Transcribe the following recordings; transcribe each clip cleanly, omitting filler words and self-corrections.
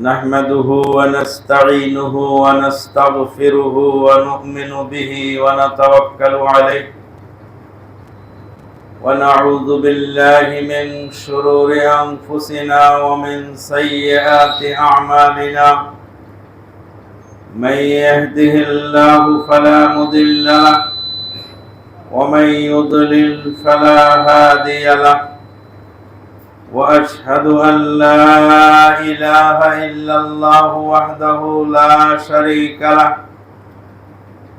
نحمده ونستعينه ونستغفره ونؤمن به ونتوكل عليه ونعوذ بالله من شرور أنفسنا ومن سيئات أعمالنا من يهده الله فلا مضل له ومن يضلل فلا هادي له وأشهد أن لا إله إلا الله وحده لا شريك له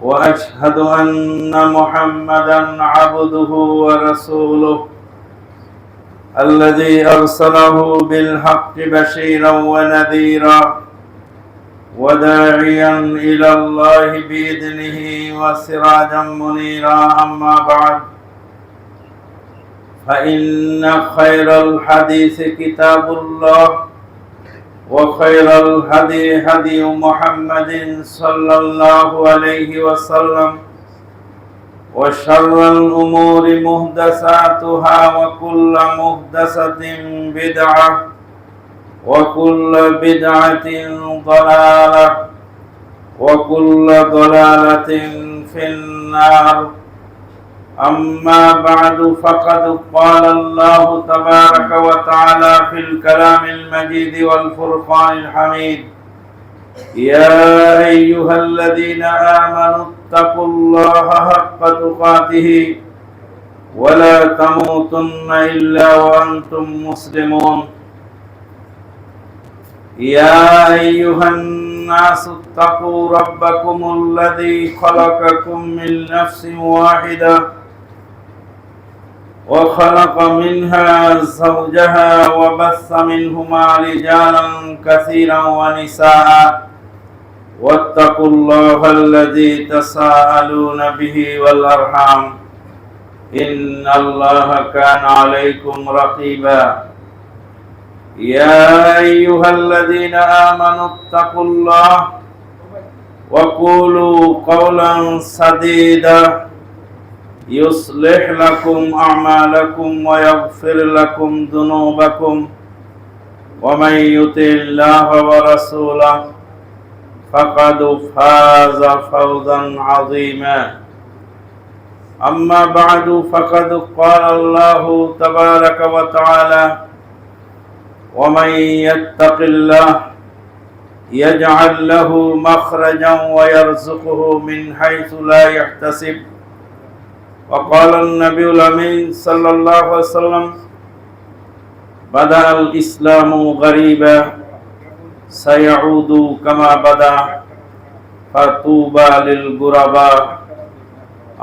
وأشهد أن محمدا عبده ورسوله الذي أرسله بالحق بشيرا ونذيرا وداعيا إلى الله بإذنه وسراجا منيرا أما بعد فإن خير الحديث كتاب الله وخير الهدي هدي محمد صلى الله عليه وسلم وشر الأمور محدثاتها وكل محدثة بدعة وكل بدعة ضلالة وكل ضلالة في النار أما بعد فقد قال الله تبارك وتعالى في الكلام المجيد والفرقان الحميد يا أيها الذين آمنوا اتقوا الله حق تقاته ولا تموتن إلا وأنتم مسلمون يا أيها الناس اتقوا ربكم الذي خلقكم من نفس واحدة وخلق منها زوجها وبث منهما رجالا كثيرا ونساء واتقوا الله الذي تساءلون به والأرحام إن الله كان عليكم رقيبا يا أيها الذين آمنوا اتقوا الله وقولوا قولا سديدا يصلح لكم أعمالكم ويغفر لكم ذنوبكم ومن يطع الله ورسوله فقد فاز فوزا عظيما أما بعد فقد قال الله تبارك وتعالى ومن يتق الله يجعل له مخرجا ويرزقه من حيث لا يحتسب وقال النبي الأمين صلى الله عليه وسلم بدأ الإسلام غريبا سيعود كما بدأ فطوبى للغرباء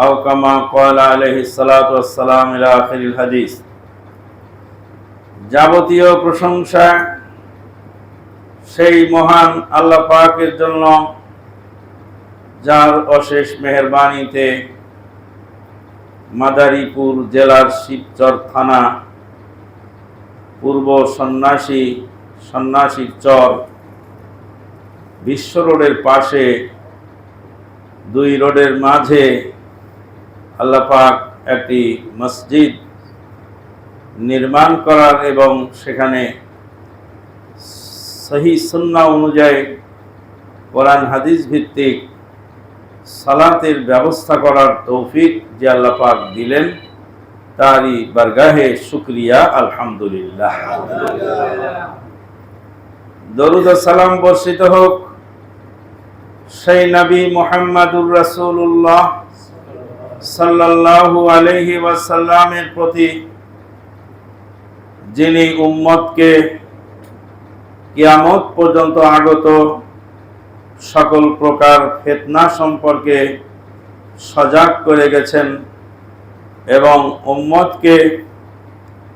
أو كما قال عليه الصلاة والسلام إلى آخر الحديث যাবতীয় প্রশংসা সেই মহান আল্লাহ পাকের জন্য যার অশেষ মেহেরবানিতে মাদারীপুর জেলার শিবচর থানা পূর্ব সন্ন্যাসীর চর বিশ্ব রোডের পাশে দুই রোডের মাঝে আল্লাহ পাক একটি মসজিদ নির্মাণ করার এবং সেখানে সহি সুন্নাহ অনুযায়ী কোরআন হাদিস ভিত্তিক সালাতের ব্যবস্থা করার তৌফিক যে আল্লাহ পাক দিলেন তারই বারগাহে শুকরিয়া আলহামদুলিল্লাহ। দরুদ ও সালাম বর্ষিত হোক সেই নবী মুহাম্মদুর রাসূলুল্লাহ সাল্লাল্লাহু আলাইহি ওয়াসাল্লামের প্রতি যিনি উম্মতকে কিয়ামত পর্যন্ত আগত সকল প্রকার ফিতনা সম্পর্কে সজাগ করে গেছেন এবং উম্মতকে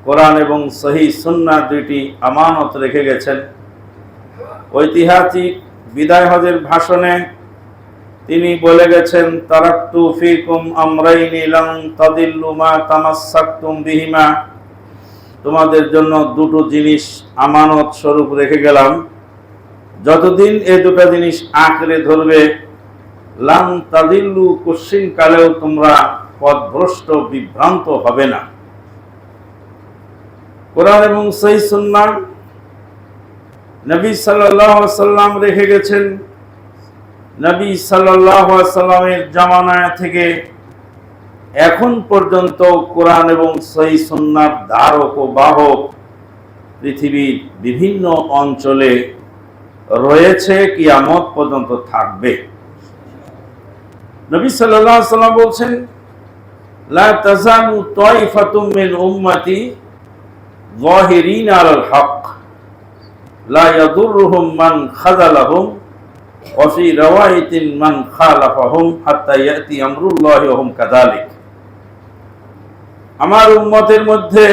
কোরআন এবং সহি সুন্নাহ দুইটি আমানত রেখে গেছেন। ঐতিহাসিক বিদায় হজের ভাষণে তিনি বলে গেছেন তারাকতু ফিকুম আমরাইনি লান তাদিল্লু মা তামাসসাকতুম বিহিমা, তোমাদের জন্য দুটো জিনিস আমানত স্বরূপ রেখে গেলাম, যতদিন এই দুটো জিনিস আঁকড়ে ধরবে লান তাদিল্লু, কোশ্চিন কালেও তোমরা পথভ্রষ্ট বিভ্রান্ত হবে না। কোরআন এবং সহিহ সুন্নাহ নবী সাল্লাল্লাহু আলাইহি ওয়াসাল্লাম রেখে গেছেন। নবী সাল্লাল্লাহু আলাইহি ওয়াসাল্লামের জামানা থেকে এখন পর্যন্ত কোরআন এবং সহিহ সুন্নাহর ধারক ও বাহক পৃথিবীর বিভিন্ন অঞ্চলে রয়েছে, কিয়ামত পর্যন্ত থাকবে। নবী সাল্লাল্লাহু আলাইহি ওয়াসাল্লাম বলছেন, লা তাযালু তায়ফাতুম মিন উম্মতি যাহিরিনা আলাল হক লা ইয়াদুররুহুম মান খাযালাহুম ওয়া ফি রাওয়ায়াতিন মান খালাফাহুম হাত্তা ইয়াতি আমরুল্লাহি ওয়া হুম কাযালিক। আমার উম্মতের মধ্যে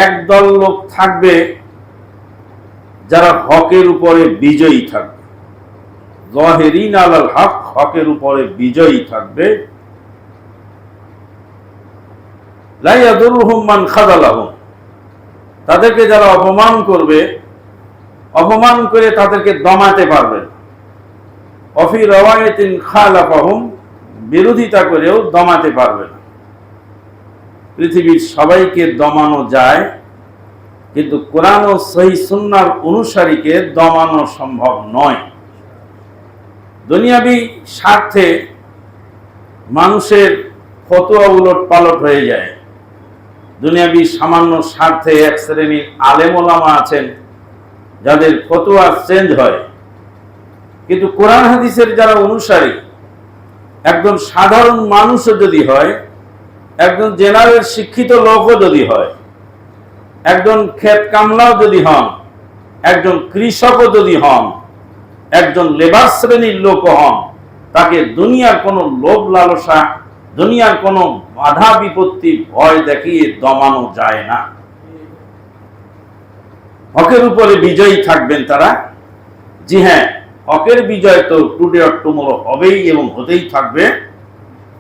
একদল লোক থাকবে যারা হকের উপরে বিজয়ী থাকবে, যাহিরিন আলাল হক, হকের উপরে বিজয়ী থাকবে। লা ইয়াদুররুহুম মান খাযালাহুম, তাদেরকে যারা অপমান করবে, অপমান করে তাদেরকে দমাতে পারবে। ওয়া ফি রাওয়ায়াতিন খালাফাহুম, বিরোধিতা করেও দমাতে পারবে না। পৃথিবীর সবাইকে দমানো যায়, কিন্তু কোরআন ও সহিহ সুন্নাহর অনুসারীকে দমানো সম্ভব নয়। দুনিয়াবি স্বার্থে মানুষের ফতোয়া উলট পালট হয়ে যায়। দুনিয়াবি সামান্য স্বার্থে এক শ্রেণীর আলেম ওলামা আছেন যাদের ফতোয়া চেঞ্জ হয়, কিন্তু কোরআন হাদিসের যারা অনুসারী, একজন সাধারণ মানুষও যদি হয়, একজন জেনারেল শিক্ষিত লোকও যদি হয়, একজন ক্ষেত কামলাও যদি হন, একজন কৃষকও যদি হন, একজন লেবার শ্রেণীর লোকও হন, তাকে দুনিয়ার কোনো লোভ লালসা, দুনিয়ার কোনো বাধা বিপত্তি ভয় দেখিয়ে দমানো যায় না। হকের উপরে বিজয়ী থাকবেন তারা। জি হ্যাঁ, হকের বিজয় তো টুডে অর টুমরো হবেই এবং হতেই থাকবে,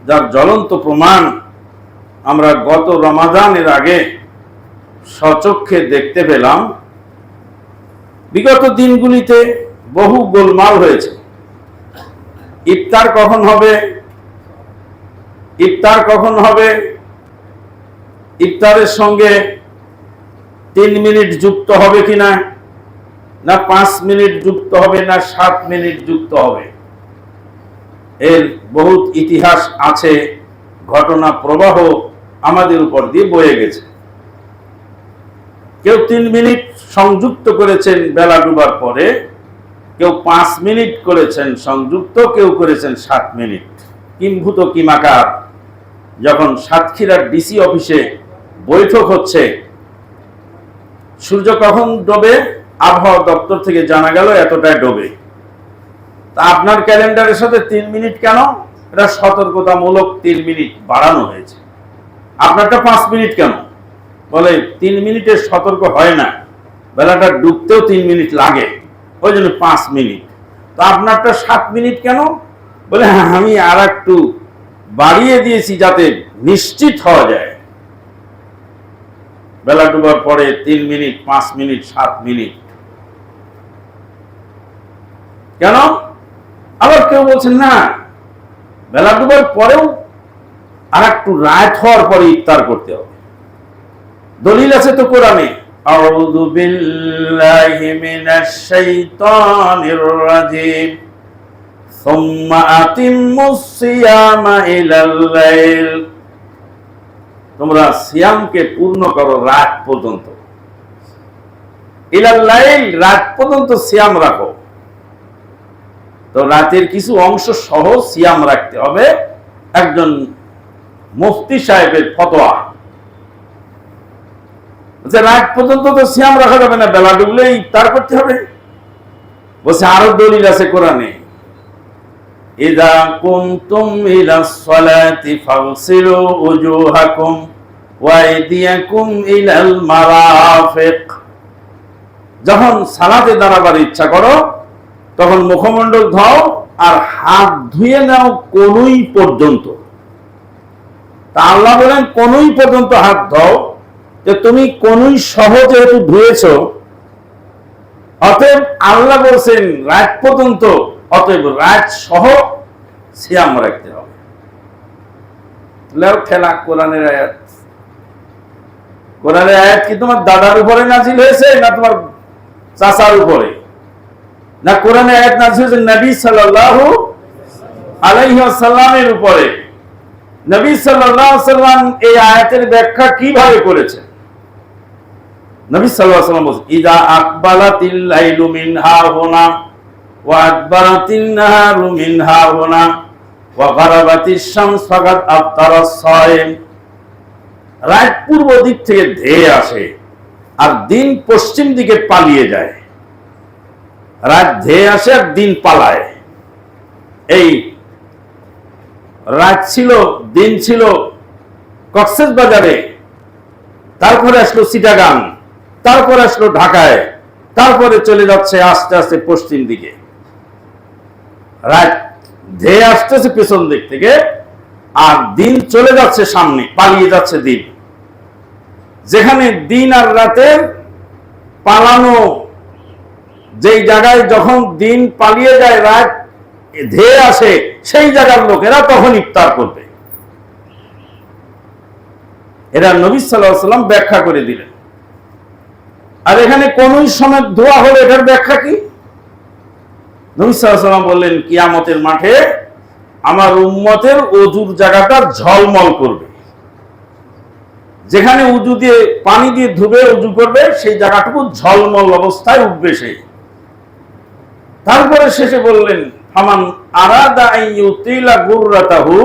যার জ্বলন্ত প্রমাণ আমরা গত রমাদানের আগে সচক্ষে দেখতে পেলাম। বিগত দিনগুলিতে বহু গোলমাল হয়েছে। ইফতার কখন হবে, ইফতার কখন হবে, ইফতারের সঙ্গে 3 মিনিট যুক্ত হবে কিনা, না 5 মিনিট যুক্ত হবে, না 7 মিনিট যুক্ত হবে, এর বহুত ইতিহাস আছে, ঘটনা প্রবাহ আমাদের উপর দিয়ে বয়ে গেছে। কেউ 3 মিনিট সংযুক্ত করেছেন বেলা ডুবার পরে, কেউ 5 মিনিট করেছেন সংযুক্ত, কেউ করেছেন 7 মিনিট। কিম্ভূত কিমাকার যখন সাতক্ষীরার ডিসি অফিসে বৈঠক হচ্ছে, সূর্য কখন ডোবে আবহাওয়া দপ্তর থেকে জানা গেল এতটায় ডোবে। তা আপনার ক্যালেন্ডারের সাথে 3 মিনিট কেন? এটা সতর্কতামূলক 3 মিনিট বাড়ানো হয়েছে। আপনারটা 5 মিনিট কেন? বলে 3 মিনিটের সতর্ক হয় না, বেলাটা ডুবতেও 3 মিনিট লাগে, ওই জন্য 5 মিনিট। তো আপনারটা 7 মিনিট কেন? বলে আমি আর একটু বাড়িয়ে দিয়েছি যাতে নিশ্চিত হওয়া যায়। বেলা ডুবার পরে 3 মিনিট, 5 মিনিট, 7 মিনিট কেন? আবার কেউ বলছেন না, বেলা ডুবার পরেও আর একটু রাত হওয়ার পরে ইফতার করতে হবে। দলিল আছে তো কোরআনে, আউযু বিল্লাহি মিনাশ শাইতানির রাজিম সুম্মা আতিম্মুস সিয়ামা ইলাল লাইল, তোমরা সিয়ামকে পূর্ণ করো রাত পর্যন্ত। ইলাল লাইল, রাত পর্যন্ত সিয়াম রাখো। তো রাতের কিছু অংশ সহ সিয়াম রাখতে হবে, একজন মুফতি সাহেবের ফতোয়া। রাত পর্যন্ত তো সিয়াম রাখা যাবে না, বেলা ডুবলে ইফতার করতে হবে। বলছে আরো দলিল আছে কোরআনে, ইযা কুনতুম ইলাস সালাতি ফাগসিলু উজুহাকুম ওয়া আইদিয়াকুম ইলাল মারাফিক, যখন সালাতে দাঁড়াবার ইচ্ছা করো তখন মুখমণ্ডল ধোও আর হাত ধুয়ে নাও কোনুই পর্যন্ত। তা আল্লাহ বলেন কোনুই পর্যন্ত হাত ধোও, যে তুমি কোনুই সহ যেহেতু ধুয়েছ, অতএব আল্লাহ বলছেন রাত পর্যন্ত, অতএব রাত সহ সিয়াম রাখতে হবে। ঠেলা কোরআনের আয়াত। কোরআনের আয়াত কি তোমার দাদার উপরে নাজিল হয়েছে, না তোমার চাচার উপরে, না কোরআনে আয়াত নাযিল হয়েছে নবী সাল্লাল্লাহু আলাইহি ওয়াসাল্লামের উপরে। নবী সাল্লাল্লাহু আলাইহি ওয়াসাল্লাম এই আয়াতের ব্যাখ্যা কিভাবে করেছেন? নবী সাল্লাল্লাহু আলাইহি ওয়াসাল্লাম বলেন, ইযা আকবালাতিল লাইলু মিন হাহুনা ওয়া আদবারাতিন নাহারু মিন হাহুনা ওয়া গারাবাতিশ শামস ফাকাদ আফতারাস সায়েম। রাত পূর্ব দিক থেকে ধেয়ে আসে আর দিন পশ্চিম দিকে পালিয়ে যায়। রাত ধেয়ে আসে আর দিন পালায়। এই রাত ছিল, দিন ছিল কক্সবাজারে, তারপরে আসলো চিটাগাং, তারপরে আসলো ঢাকায়, তারপরে চলে যাচ্ছে আস্তে আস্তে পশ্চিম দিকে। রাত ধেয়ে আসতেছে পেছন দিক থেকে আর দিন চলে যাচ্ছে সামনে, পালিয়ে যাচ্ছে দিন। যেখানে দিন আর রাতের পালানো, যেই জায়গায় যখন দিন পালিয়ে যায় রাত ধেয়ে আসে, সেই জায়গার লোকেরা তখন ইফতার করবে। এরা নবী সাল্লাল্লাহু আলাইহি ওয়াসাল্লাম ব্যাখ্যা করে দিলেন। আর এখানে কোন সময় দোয়া হলো, এটার ব্যাখ্যা কি? নবী সাল্লাল্লাহু আলাইহি ওয়াসাল্লাম বললেন, কিয়ামতের মাঠে আমার উম্মতের ওযুর জায়গাটা ঝলমল করবে। যেখানে উযু দিয়ে পানি দিয়ে ধুবে উযু করবে, সেই জায়গাটুকু ঝলমল অবস্থায় উঠবে সেই। তারপরে শেষে বললেন, ফামান আরাদা আন ইউতিলা গুররাতাহু,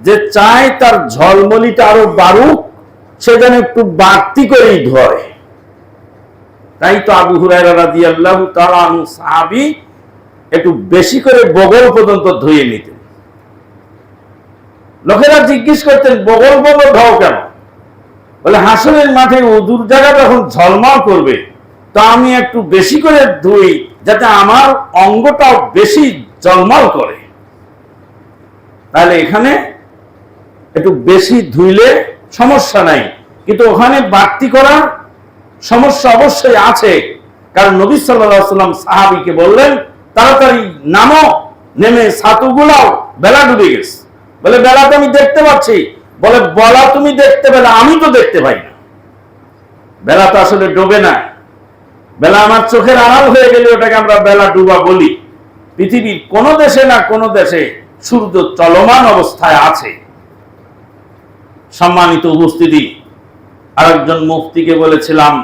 যে চায় তার ঝলমলিটা আরো বাড়ুক, সে যেন একটু বাড়তি করেই ধোয়। তাই তো আবু হুরায়রা রাদিয়াল্লাহু তাআলা আনহু সাহাবী একটু বেশি করে বগল পর্যন্ত ধুয়ে নিতেন। লোকেরা জিজ্ঞেস করতেন, বগল বগল ধোও কেন? বলে, হাসরের মাঠে উযুর জায়গা যখন ঝলমল করবে, তো আমি একটু বেশি করে ধুই, যাতে আমার অঙ্গটাও বেশি ঝলমল করে। তাহলে এখানে একটু বেশি ধুইলে সমস্যা নাই, কিন্তু ওখানে বাড়তি করার সমস্যা অবশ্যই আছে। কারণ নবী সাল্লাল্লাহু আলাইহি ওয়াসাল্লাম সাহাবীকে বললেন, তাড়াতাড়ি নামো, নেমে ছাতুগুলাও, বেলা ডুবে গেছে। বলে, বেলা তো আমি দেখতে পাচ্ছি। বলে, বলা তুমি দেখতে পেলে, আমি তো দেখতে পাই না। বেলা তো আসলে ডুবে না, বেলা আমার চোখের আড়াল হয়ে গেলে ওটাকে আমরা বেলা ডুবা বলি। পৃথিবীর কোন দেশে না কোন দেশে সূর্য চলমান অবস্থায় আছে। সম্মানিত উপস্থিতি, আরেকজন মুফতিকে বলেছিলাম,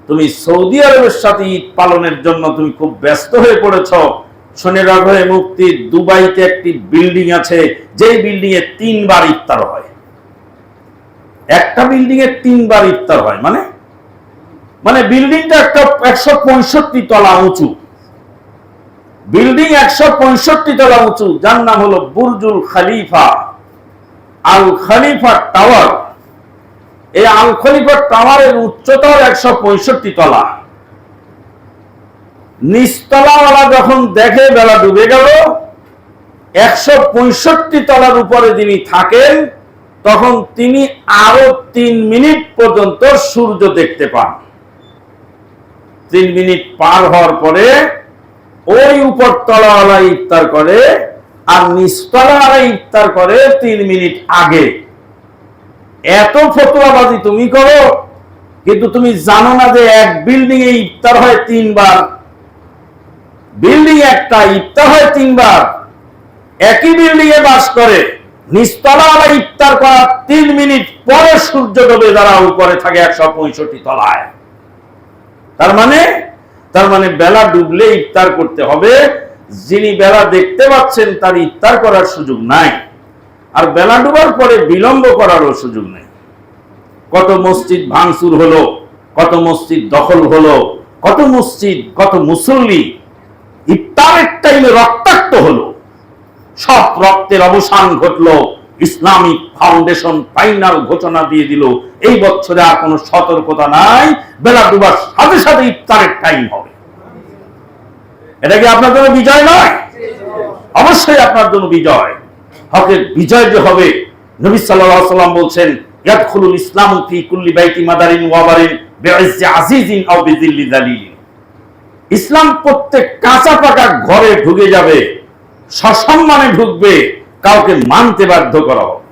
তুমি সৌদি আরবের সাথে ঈদ পালনের জন্য তুমি খুব ব্যস্ত হয়ে পড়েছ। শুনে রাখো হে মুফতি, দুবাইতে একটি বিল্ডিং আছে, যে বিল্ডিং এ 3 বার ইফতার হয়। একটা বিল্ডিং এ 3 বার ইফতার হয়, মানে বিল্ডিংটা একটা 165 তলা উঁচু বিল্ডিং, 165 তলা উঁচু, যার নাম হলো বুর্জুল খলিফা, আল খলিফা টাওয়ার। এই আল খলিফা টাওয়ারের উচ্চতা 165 তলা। নিচতলাওয়ালা যখন দেখে বেলা ডুবে গেল, 165 তলার উপরে যিনি থাকেন, তখন তিনি আরো 3 মিনিট পর্যন্ত সূর্য দেখতে পান। 3 মিনিট পার হওয়ার পরে ওই উপর তলাওয়ালা ইফতার করে, আর নিচতলাওয়ালা ইফতার করে 3 মিনিট আগে। এত ফতোয়াবাজি তুমি করো, কিন্তু তুমি জানো না যে এক বিল্ডিং এ ইফতার হয় 3 বার। বিল্ডিং একটা, ইফতার হয় 3 বার। একই বিল্ডিং এ বাস করে, নিচতলাওয়ালা ইফতার করার 3 মিনিট পরে সূর্য ডুবে যারা উপরে থাকে 165 তলায়। তার মানে বেলা ডুবলে ইফতার করতে হবে। যিনি বেলা দেখতে পাচ্ছেন তার ইফতার করার সুযোগ নাই, আর বেলা ডুবার পরে বিলম্ব করারও সুযোগ নেই। কত মসজিদ ভাঙচুর হলো, কত মসজিদ দখল হলো, কত মসজিদ, কত মুসল্লি ইফতারের টাইমে রক্তাক্ত হলো। সব রক্তের অবসান ঘটলো। ইসলামিক ফাউন্ডেশন ফাইনাল ঘোষণা দিয়ে দিল, এই বছরে আর কোনো সতর্কতা নাই, বেলা ডুবার সাথে সাথে ইফতারের টাইম হবে। এটা কি আপনার জন্য বিজয় নয়? অবশ্যই আপনার জন্য বিজয়। হকের বিজয় যে হবে, নবী সাল্লাল্লাহু আলাইহি ওয়াসাল্লাম বলছেন, ইয়াদখুলুল ইসলামু ফি কুল্লি বাইতি মাদারিন ওয়া বারিন বিইজ্জি আজিজিন আও বিযিল্লি যালিলিন। ইসলাম প্রত্যেক কাঁচা পাকা ঘরে ঢুকে যাবে, সসম্মানে ঢুকবে, কাউকে মানতে বাধ্য করা হবে।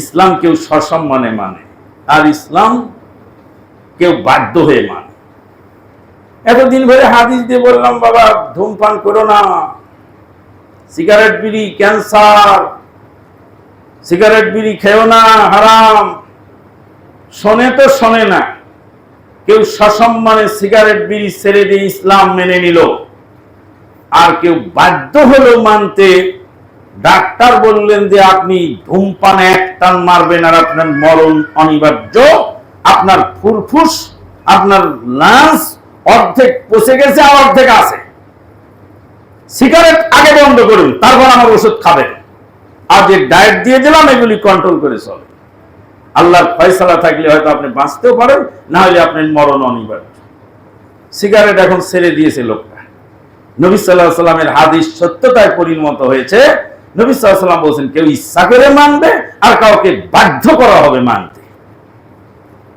ইসলাম কেউ সসম্মানে মানে, আর ইসলাম কেউ বাধ্য হয়ে মানে। এতদিন ধরে হাদিস দিয়ে বললাম বাবা ধূমপান করো না, সিগারেট বিড়ি ক্যান্সার, সিগারেট বিড়ি খেও না হারাম। শোনে তো শোনে না। কেউ সসম্মানে সিগারেট বিড়ি ছেড়ে দিয়ে ইসলাম মেনে নিল, আর কেউ বাধ্য হলো মানতে। ডাক্তার বললেন যে আপনি ধূমপান এক টান মারবেন আর আপনার মরণ অনিবার্য, আপনার ফুসফুস আপনার লাংস অর্ধেক পচে গেছে আর অর্ধেক আছে, সিগারেট আগে বন্ধ করুন, তারপর আমার ওষুধ খাবেন, আর যে ডায়েট দিয়ে দিলাম এগুলি কন্ট্রোল করে চলে। আল্লাহর ফয়সালা থাকলে হয়তো আপনি বাঁচতেও পারেন, না হলে আপনার মরণ অনিবার্য। সিগারেট এখন ছেড়ে দিয়েছে লোকটা। নবী সাল্লাল্লাহু আলাইহি ওয়াসাল্লামের হাদিস সত্যতায় পরিণত হয়েছে। নবী সাল্লাল্লাহু আলাইহি ওয়াসাল্লাম বলেছেন কেউ ইচ্ছা করে মানবে আর কাউকে বাধ্য করা হবে মানতে।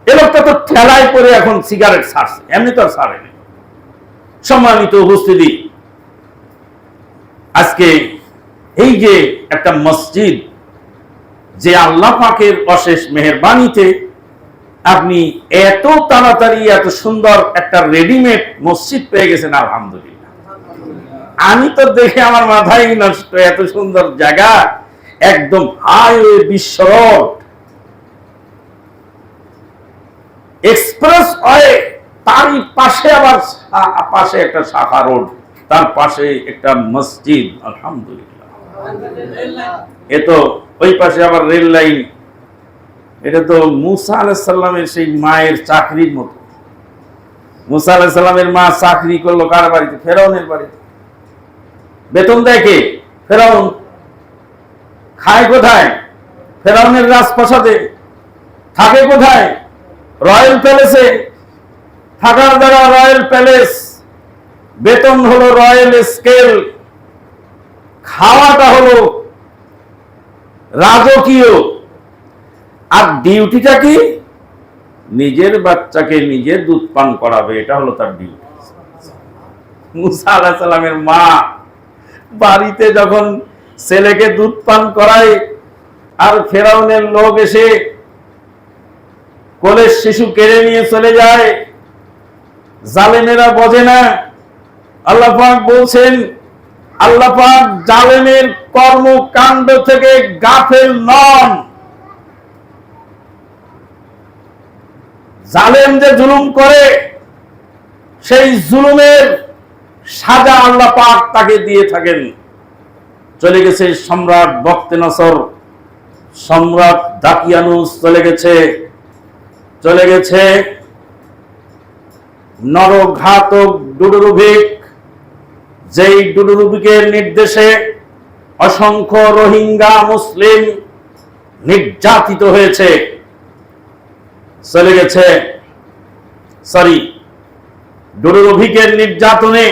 এ লোকটা তো ঠেলায় পড়ে এখন সিগারেট ছাড়ছে, এমনি তো আর ছাড়েনি। সম্মানিত উপস্থিতি, আজকে এই যে একটা মসজিদ, যে আল্লাহ পাকের অশেষ মেহেরবানিতে আপনি এত তাড়াতাড়ি এত সুন্দর একটা রেডিমেড মসজিদ পেয়ে গেছেন, আলহামদুলিল্লাহ। আমি তো দেখে আমার মাথায় নষ্ট, এত সুন্দর জায়গা, একদম হাইওয়ে, বিশ্ব রোড, এক্সপ্রেস ওয়ে, তারই পাশে আবার পাশে একটা শাখা রোড, তার পাশে একটা মসজিদ, আলহামদুলিল্লাহ। এ তো ওই পাশে আবার রেল লাইন। এটা তো মুসা আলাইহিস সালামের সেই মায়ের চাকরির মতো। মুসা আলাইহিস সালামের মা চাকরি করলো কার বাড়িতে? ফেরাউনের বাড়িতে। বেতন দেয় কে? ফেরাউন। খায় কোথায়? ফেরাউনের রাজপ্রাসাদে। থাকে কোথায়? রয়্যাল প্যালেসে। থাকার দ্বারা রয়্যাল প্যালেস, বেতন হলো রয়্যাল স্কেল, খাওয়াটা হলো রাজকীয়, আর ডিউটিটা কি? নিজের বাচ্চাকে নিজে দুধ পান করাবে, এটা হলো তার ডিউটি। মুসা আলাইহিস সালামের মা বাড়িতে যখন ছেলেকে দুধ পান করায়, আর ফেরাউনের লোক এসে কোলের শিশু কেড়ে নিয়ে চলে যায়, জালেমেরা বোঝে না। আল্লাহ পাক বলছেন, আল্লাহ পাক জালেমের কর্মকাণ্ড থেকে গাফেল নন। জালেম যে জুলুম করে, সেই জুলুমের সাজা আল্লাহ পাক তাকে দিয়ে থাকেন। চলে গেছে সম্রাট বখতে নসর, সম্রাট দাকিয়ানুস চলে গেছে নরঘাতক ডুডুরুভিক, যেই ডুডুরুভিকের নির্দেশে অসংখ্য রোহিঙ্গা মুসলিম নির্যাতিত হয়েছে। চলে গেছে ডুডুরুভিকের নির্যাতনে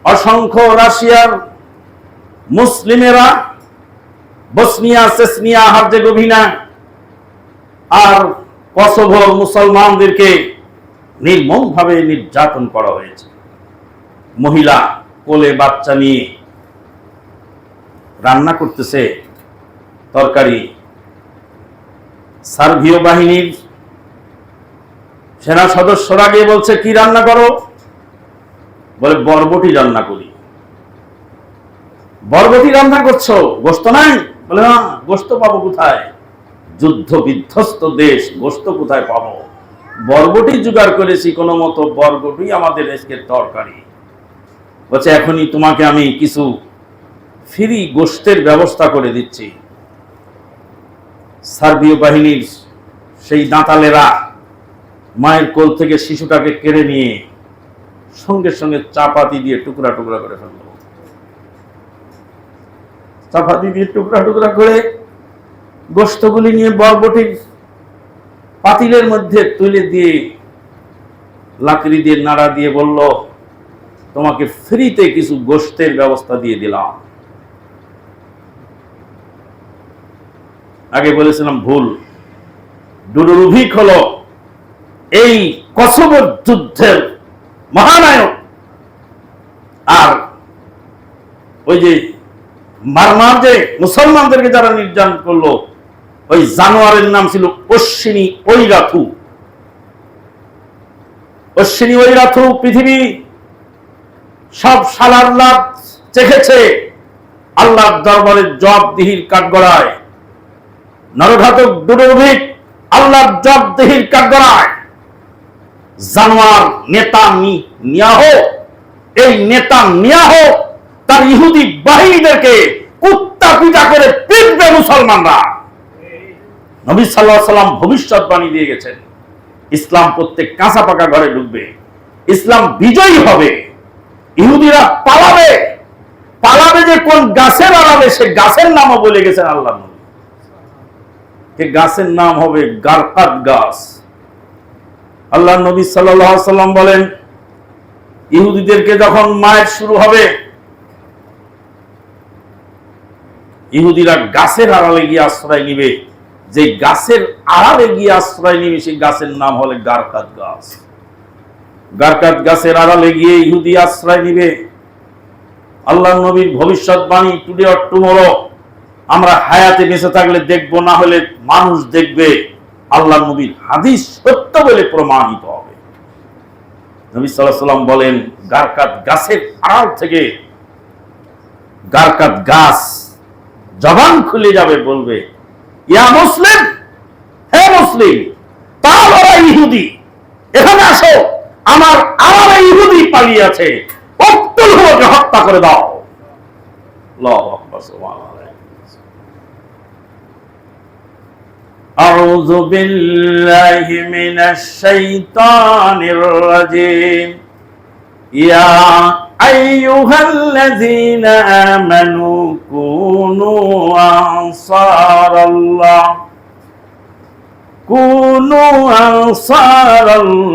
অসংখ্য রাশিয়ার মুসলিমেরা বসনিয়া, চেচনিয়া, হার্জেগোভিনা আর কসোভোর মুসলমানদেরকে নির্মমভাবে নির্যাতন করা হয়েছে। মহিলা কোলে বাচ্চা নিয়ে রান্না করতেছে তরকারি। সার্বীয় বাহিনীর সেনা সদস্যরা গিয়ে বলছে, কি রান্না করো? বলে বরবটি রান্না করি। বরবটি রান্না করছো, গোশত নাই? বলে না, গোশত পাবো কোথায়? যুদ্ধ বিধ্বস্ত দেশ, গোশত কোথায় পাবো? বরবটি জোগাড় করেছি কোনো মতো, বরবটি আমাদের আজকের তরকারি। বলছে এখনই তোমাকে আমি কিছু ফ্রি গোশতের ব্যবস্থা করে দিচ্ছি। সার্বীয় বাহিনীর সেই দাঁতালেরা মায়ের কোল থেকে শিশুটাকে কেড়ে নিয়ে সঙ্গে সঙ্গে চাপাতি দিয়ে টুকরা টুকরা করে ফেলল। চাপাতি দিয়ে টুকরা টুকরা করে গোশতগুলি নিয়ে বরবটির পাতিলের মধ্যে তুলে দিয়ে লাকড়ি দিয়ে নাড়া দিয়ে বলল, তোমাকে ফ্রিতে কিছু গোশতের ব্যবস্থা দিয়ে দিলাম। আগে বলেছিলাম ভুল। ডুডুরুভিক হলো এই কসোভোর যুদ্ধের মহানায়ক, আর ওই যে বার্মার যে মুসলমানদেরকে যারা নির্যাতন করলো, ওই জানোয়ারের নাম ছিল অশ্বিনী ঐরাথু। অশ্বিনী ঐরাথু পৃথিবী সব সালার লাভ চেখেছে আল্লাহর দরবারে জবাবদিহির কাঠগড়ায়। নরঘাতক দুর্ভিক আল্লাহর জবাবদিহির কাঠগড়ায়। জানোয়ার নেতানিয়াহ, এই নেতানিয়াহ তার ইহুদি বাহিনীদেরকে কুত্তা পিটা করে পিটবে মুসলমানরা। নবী সাল্লাল্লাহু আলাইহি ওয়াসাল্লাম ভবিষ্যৎবাণী দিয়ে গেছেন, ইসলাম প্রত্যেক কাঁচা পাকা ঘরে ঢুকবে, ইসলাম বিজয়ী হবে, ইহুদিরা পালাবে। পালাবে যে কোন গাছের আড়ালে, সে গাছের নামও বলে গেছেন আল্লাহ নবী। এই গাছের নাম হবে গারকাত গাছ। আল্লাহ নবী সাল্লাল্লাহু আলাইহি ওয়াসাল্লাম বলেন, ইহুদিদেরকে যখন মায়ের শুরু হবে, ইহুদিরা গাছের আড়ালে গিয়ে আশ্রয় নিবে। যে গাছের আড়ালে গিয়ে আশ্রয় নিবে সেই গাছের নাম হলো গারকাত গাছ। গারকাত গাছের আড়ালে গিয়ে ইহুদি আশ্রয় নিবে। আল্লাহ নবীর ভবিষ্যৎবাণী, টুডে অর টুমরো, আমরা হায়াতে বেঁচে থাকলে দেখবো, না হলে মানুষ দেখবে। আল্লাহ নবীর হাদিস সত্য বলে প্রমাণিত হবে। নবী সাল্লাল্লাহু আলাইহি ওয়াসাল্লাম বলেন, গারকাত গাছের আড়াল থেকে গারকাত গাছ জবান খুলে যাবে, বলবে, ইয়া মুসলিম, হে মুসলিম, তারা ইহুদি, এখানে আসো, আমার আড়ালে ইহুদি পালিয়ে আছে, উক্তুলহুকে হত্যা করে দাও। আল্লাহু আকবার, সুবহানাল্লাহ। আউযু বিল্লাহি মিনাশ শাইতানির রাজীম। ইয়া আইয়ুহাল্লাযীনা আমানু কুনু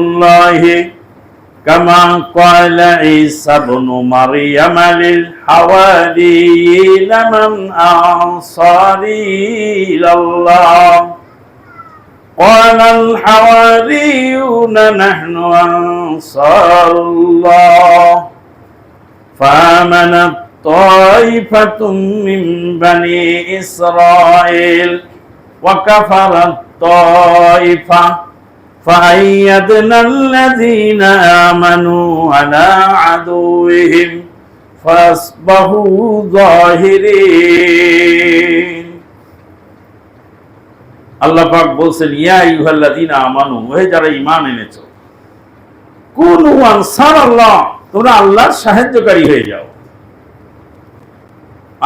আনসারাল্লাহি কামা ক্বালা ঈসা ইবনু মারইয়াম লিল হাওয়ারিয়িনা মান আনসারি ইলাল্লাহ قال الحواريون نحن أنصار الله فآمنت طائفة من بني إسرائيل وكفرت طائفة فأيدنا الذين آمنوا على عدوهم فأصبحوا ظاهرين। আল্লাহ পাক বলছেন, ইয়া আইয়ুহাল্লাযীনা আমানু, হে যারা ঈমান এনেছো, কুনু আনসারাল্লাহ, তোমরা আল্লাহর সাহায্যকারী হয়ে যাও,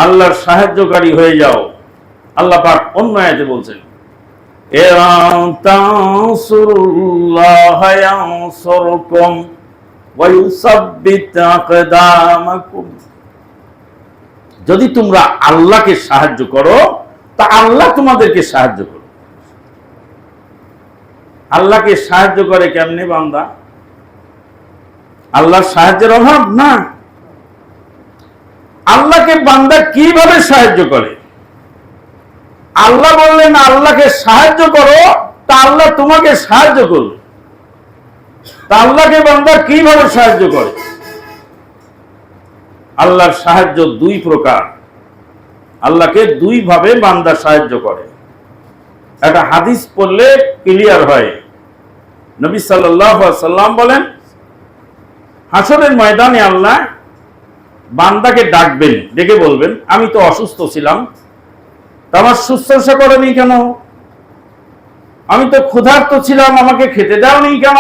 আল্লাহর সাহায্যকারী হয়ে যাও। আল্লাহ পাক অন্য আয়াতে বলছেন, ইন তানসুরুল্লাহা ইয়ানসুরকুম ওয়া ইউসাব্বিত আকদামাকুম, যদি তোমরা আল্লাহকে সাহায্য করো তা আল্লাহ তোমাদেরকে সাহায্য করবে। আল্লাহকে সাহায্য করে কেমনে বান্দা? আল্লাহর সাহায্যের অভাব না। আল্লাহকে বান্দা কিভাবে সাহায্য করে? আল্লাহ বললেন আল্লাহকে সাহায্য করো, তা আল্লাহ তোমাকে সাহায্য করবে। তা আল্লাহকে বান্দা কিভাবে সাহায্য করে? আল্লাহর সাহায্য দুই প্রকার। আল্লাহকে দুই ভাবে বান্দা সাহায্য করে। একটা হাদিস পড়লে ক্লিয়ার হয়। নবী সাল্লাল্লাহু আলাইহি ওয়াসাল্লাম বলেন, হাসরের ময়দানে আল্লাহ বান্দাকে ডাকবেন, ডেকে বলবেন, আমি তো অসুস্থ ছিলাম, তা আমার শুশ্রূষা করোনি কেন? আমি তো ক্ষুধার্ত ছিলাম, আমাকে খেতে দাওনি কেন?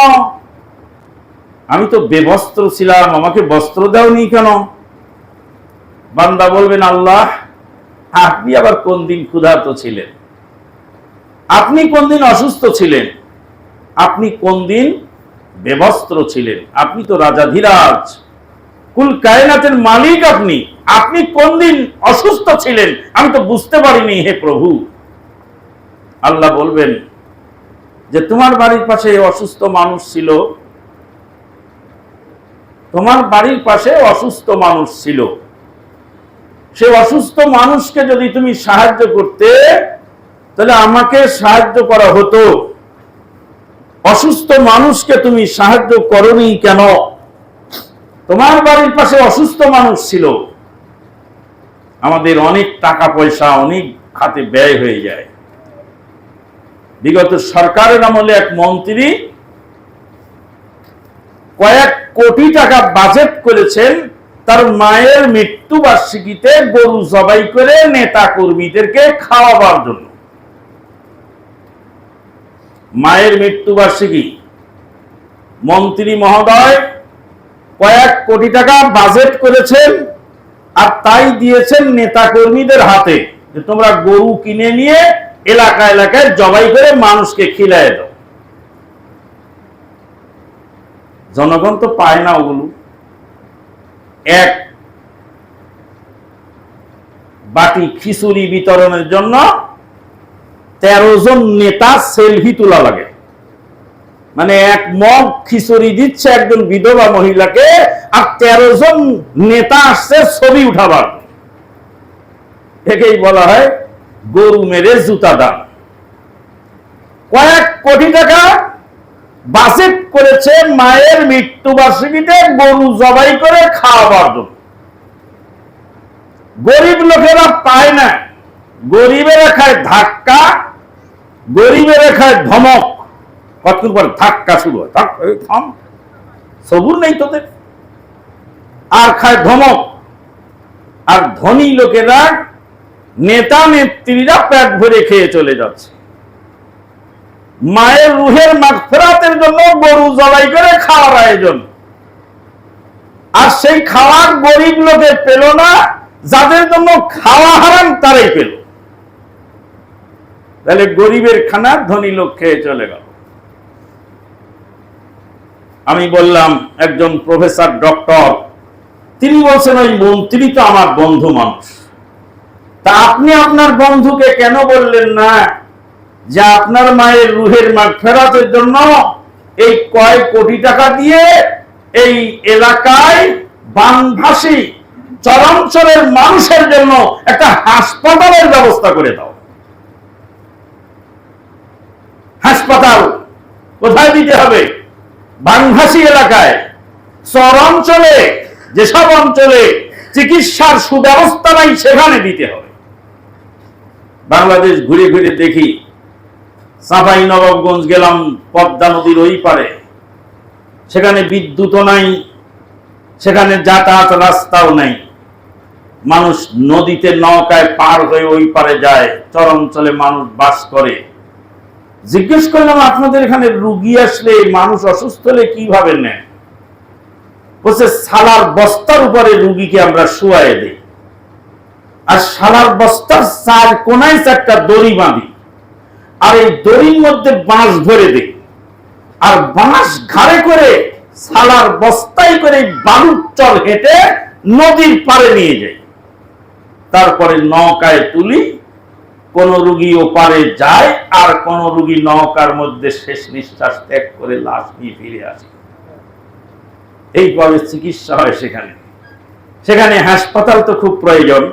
আমি তো বেবস্ত্র ছিলাম, আমাকে বস্ত্র দাওনি কেন? বান্দা বলবেন, আল্লাহ, আপনি আবার কোন দিন ক্ষুধার্ত ছিলেন? আপনি কোন দিন অসুস্থ ছিলেন? আপনি কোন দিন বেবস্ত্র ছিলেন? আপনি তো রাজাধিরাজ, কুল কায়নাতের মালিক, আপনি আপনি কোন দিন অসুস্থ ছিলেন? আমি তো বুঝতে পারিনি, হে প্রভু। আল্লাহ বলবেন যে তোমার বাড়ির পাশে অসুস্থ মানুষ ছিল, তোমার বাড়ির পাশে অসুস্থ মানুষ ছিল, সে অসুস্থ মানুষকে যদি তুমি সাহায্য করতে, তাহলে আমাকে সাহায্য করা হতো। অসুস্থ মানুষকে তুমি সাহায্য করোনি কেন? তোমার বাড়ির পাশে অসুস্থ মানুষ ছিল। আমাদের অনেক টাকা পয়সা অনেক খাতে ব্যয় হয়ে যায়। বিগত সরকারের আমলে এক মন্ত্রী কয়েক কোটি টাকা বাজেট করেছেন তার মায়ের মৃত্যুবার্ষিকীতে গরু জবাই করে নেতা কর্মীদেরকে খাওয়াবার জন্য। মায়ের মৃত্যুবার্ষিকী, মন্ত্রী মহোদয় কয়েক কোটি টাকা বাজেট করেছেন আর তাই দিয়েছেন নেতা কর্মীদের হাতে যে তোমরা গরু কিনে নিয়ে এলাকা এলাকায় জবাই করে মানুষকে খিলায় দাও। জনগণ তো পায় না ওগুলো। এক বাটি খিচুড়ি বিতরণের জন্য 13 জন নেতা সেলফি তোলা লাগে। মানে এক মগ খিচুড়ি দিচ্ছে একজন বিধবা মহিলাকে, আর 13 জন নেতা আসছে ছবি উঠাবার। একেই বলা হয় গরু মেরে জুতা দান। কয়েক কোটি টাকা বাজেট করেছে মায়ের মৃত্যুবার্ষিকীতে গরু জবাই করে খাওয়াবার জন্য। গরিব লোকেরা পায় না, গরিবেরা খায় ধাক্কা, গরিবেরা খায় ধমক। কতক্ষণ পর ধাক্কা শুরু হয়, থাম, সবুর নেই তোদের, আর খায় ধমক। আর ধনী লোকেরা, নেতা নেত্রীরা পেট ভরে খেয়ে চলে যাচ্ছে। মায়ের রুহের মাগফিরাতের জন্য গরু জবাই করে খাওয়ার আয়োজন, আর সেই খাওয়ার গরিব লোকে পেল না, যাদের জন্য খাওয়া হারাম তারাই পেল। তাহলে গরিবের খানা ধনী লোক খেয়ে চলে গেল। আমি বললাম একজন প্রফেসর ডক্টর, তিনি বলছেন ওই মন্ত্রী তো আমার বন্ধু মানুষ। তা আপনি আপনার বন্ধুকে কেন বললেন না যে আপনার মায়ের রুহের মাগফিরাতের জন্য এই কয়েক কোটি টাকা দিয়ে এই এলাকায় বানভাসী চরাঞ্চলের মানুষের জন্য একটা হাসপাতালের ব্যবস্থা করে দাও। হাসপাতাল কোথায় দিতে হবে? বানভাসী এলাকায়, চরাঞ্চলে, যেসব অঞ্চলে চিকিৎসার সুব্যবস্থা নাই সেখানে দিতে হবে। বাংলাদেশ ঘুরে ঘুরে দেখি, চাঁপাই নবাবগঞ্জ গেলাম পদ্মা নদীর ওই পারে, সেখানে বিদ্যুৎও নাই, সেখানে যাতায়াত রাস্তাও নাই। মানুষ নদীতে নৌকায় পার হয়ে ওই পারে যায়, চরাঞ্চলে মানুষ বাস করে। জিজ্ঞেস করলাম আপনাদের এখানে রুগী আসলে, মানুষ অসুস্থ হলে কিভাবে নেন? বলছে সালার বস্তার উপরে রুগীকে আমরা শুয়াই দিই, আর সালার বস্তার 4 কোনায় 4টা দড়ি বাঁধি, আর এই দড়ির মধ্যে বাঁশ ভরে দিই, আর বাঁশ ঘাড়ে করে সালার বস্তায় করে বালুর চর হেঁটে নদীর পাড়ে নিয়ে যাই। তারপরে নৌকায় তুলি, কোন রুগী ওপারে যায়, আর কোন রুগী নৌকার মধ্যে শেষ নিঃশ্বাস ত্যাগ করে লাশ নিয়ে ফিরে আসে। এইভাবে চিকিৎসা হয় সেখানে। সেখানে হাসপাতাল তো খুব প্রয়োজন।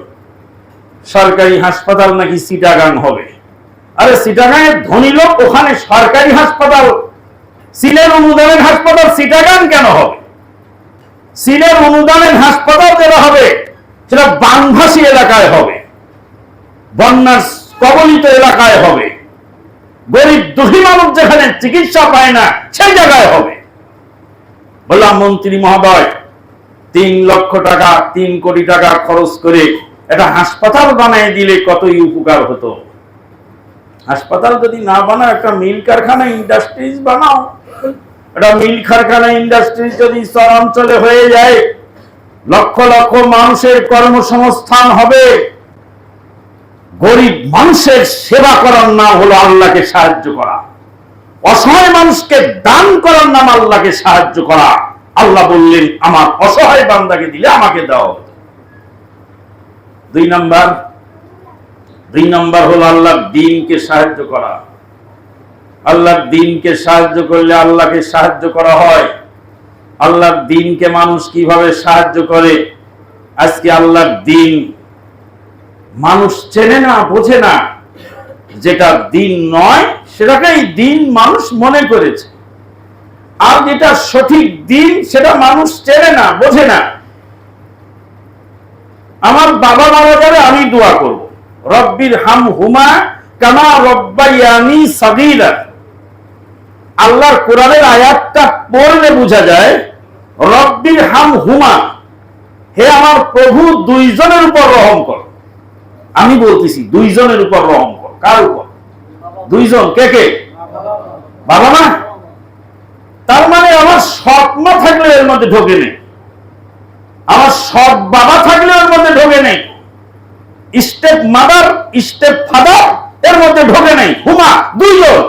সরকারি হাসপাতাল নাকি চিটাগাং হবে। আরে চিটাগাংয়ে ধনী লোক, ওখানে সরকারি হাসপাতাল, সিলের অনুদানের হাসপাতাল চিটাগাং কেন হবে? সিলের অনুদানের হাসপাতাল যেটা হবে সেটা বানভাসী এলাকায় হবে, বন্যার কবলিত এলাকায় হবে, গরিব দুঃখী মানুষ যেখানে চিকিৎসা পায় না সেই জায়গায় হবে। বললাম মন্ত্রী মহোদয়, 3 লক্ষ টাকা, 3 কোটি টাকা খরচ করে একটা হাসপাতাল বানাই দিলে কতই উপকার হতো। হাসপাতাল যদি না বানাও, একটা মিল কারখানা ইন্ডাস্ট্রিজ বানাও। একটা মিল কারখানা ইন্ডাস্ট্রিজ যদি চরাঞ্চলে হয়ে যায়, লক্ষ লক্ষ মানুষের কর্মসংস্থান হবে। গরিব মানুষের সেবা করার নাম হলো আল্লাহকে সাহায্য করা, অসহায় মানুষকে দান করার নাম আল্লাহকে সাহায্য করা। আল্লাহ বললেন আমার অসহায় বান্দাকে দিলে আমাকে দেওয়া হতো। 2 নম্বর হলো আল্লাহর দ্বীনকে সাহায্য করা। আল্লাহর দ্বীনকে সাহায্য করলে আল্লাহকে সাহায্য করা হয়। আল্লাহর দ্বীনকে মানুষ কিভাবে সাহায্য করে? আজকে আল্লাহর দ্বীন মানুষ চেনে না, বোঝে না। যেটা দ্বীন নয় সেটাকেই দ্বীন মানুষ মনে করেছে, আর যেটা সঠিক দ্বীন সেটা মানুষ চেনে না, বোঝে না। আমার বাবা মারা গেলে আমি দোয়া করব, রব্বির হামহুমা কামা রব্বায়ানি সাগীরা। আল্লাহর কোরআনের আয়াতটা পড়লে বোঝা যায় রব্বির হাম হুমা, হে আমার প্রভু দুইজনের উপর রহম কর। আমি বলতেছি দুইজনের উপর রহম কর। কার উপর? দুইজন। কে কে? বাবা মা। তার মানে আমার সৎ মা থাকলে এর মধ্যে ঢোকে নেই, আমার সৎ বাবা থাকলে এর মধ্যে ঢোকে নেই, স্টেপ মাদার স্টেপ ফাদার এর মধ্যে ঢোকে নেই। হুমা, দুইজন।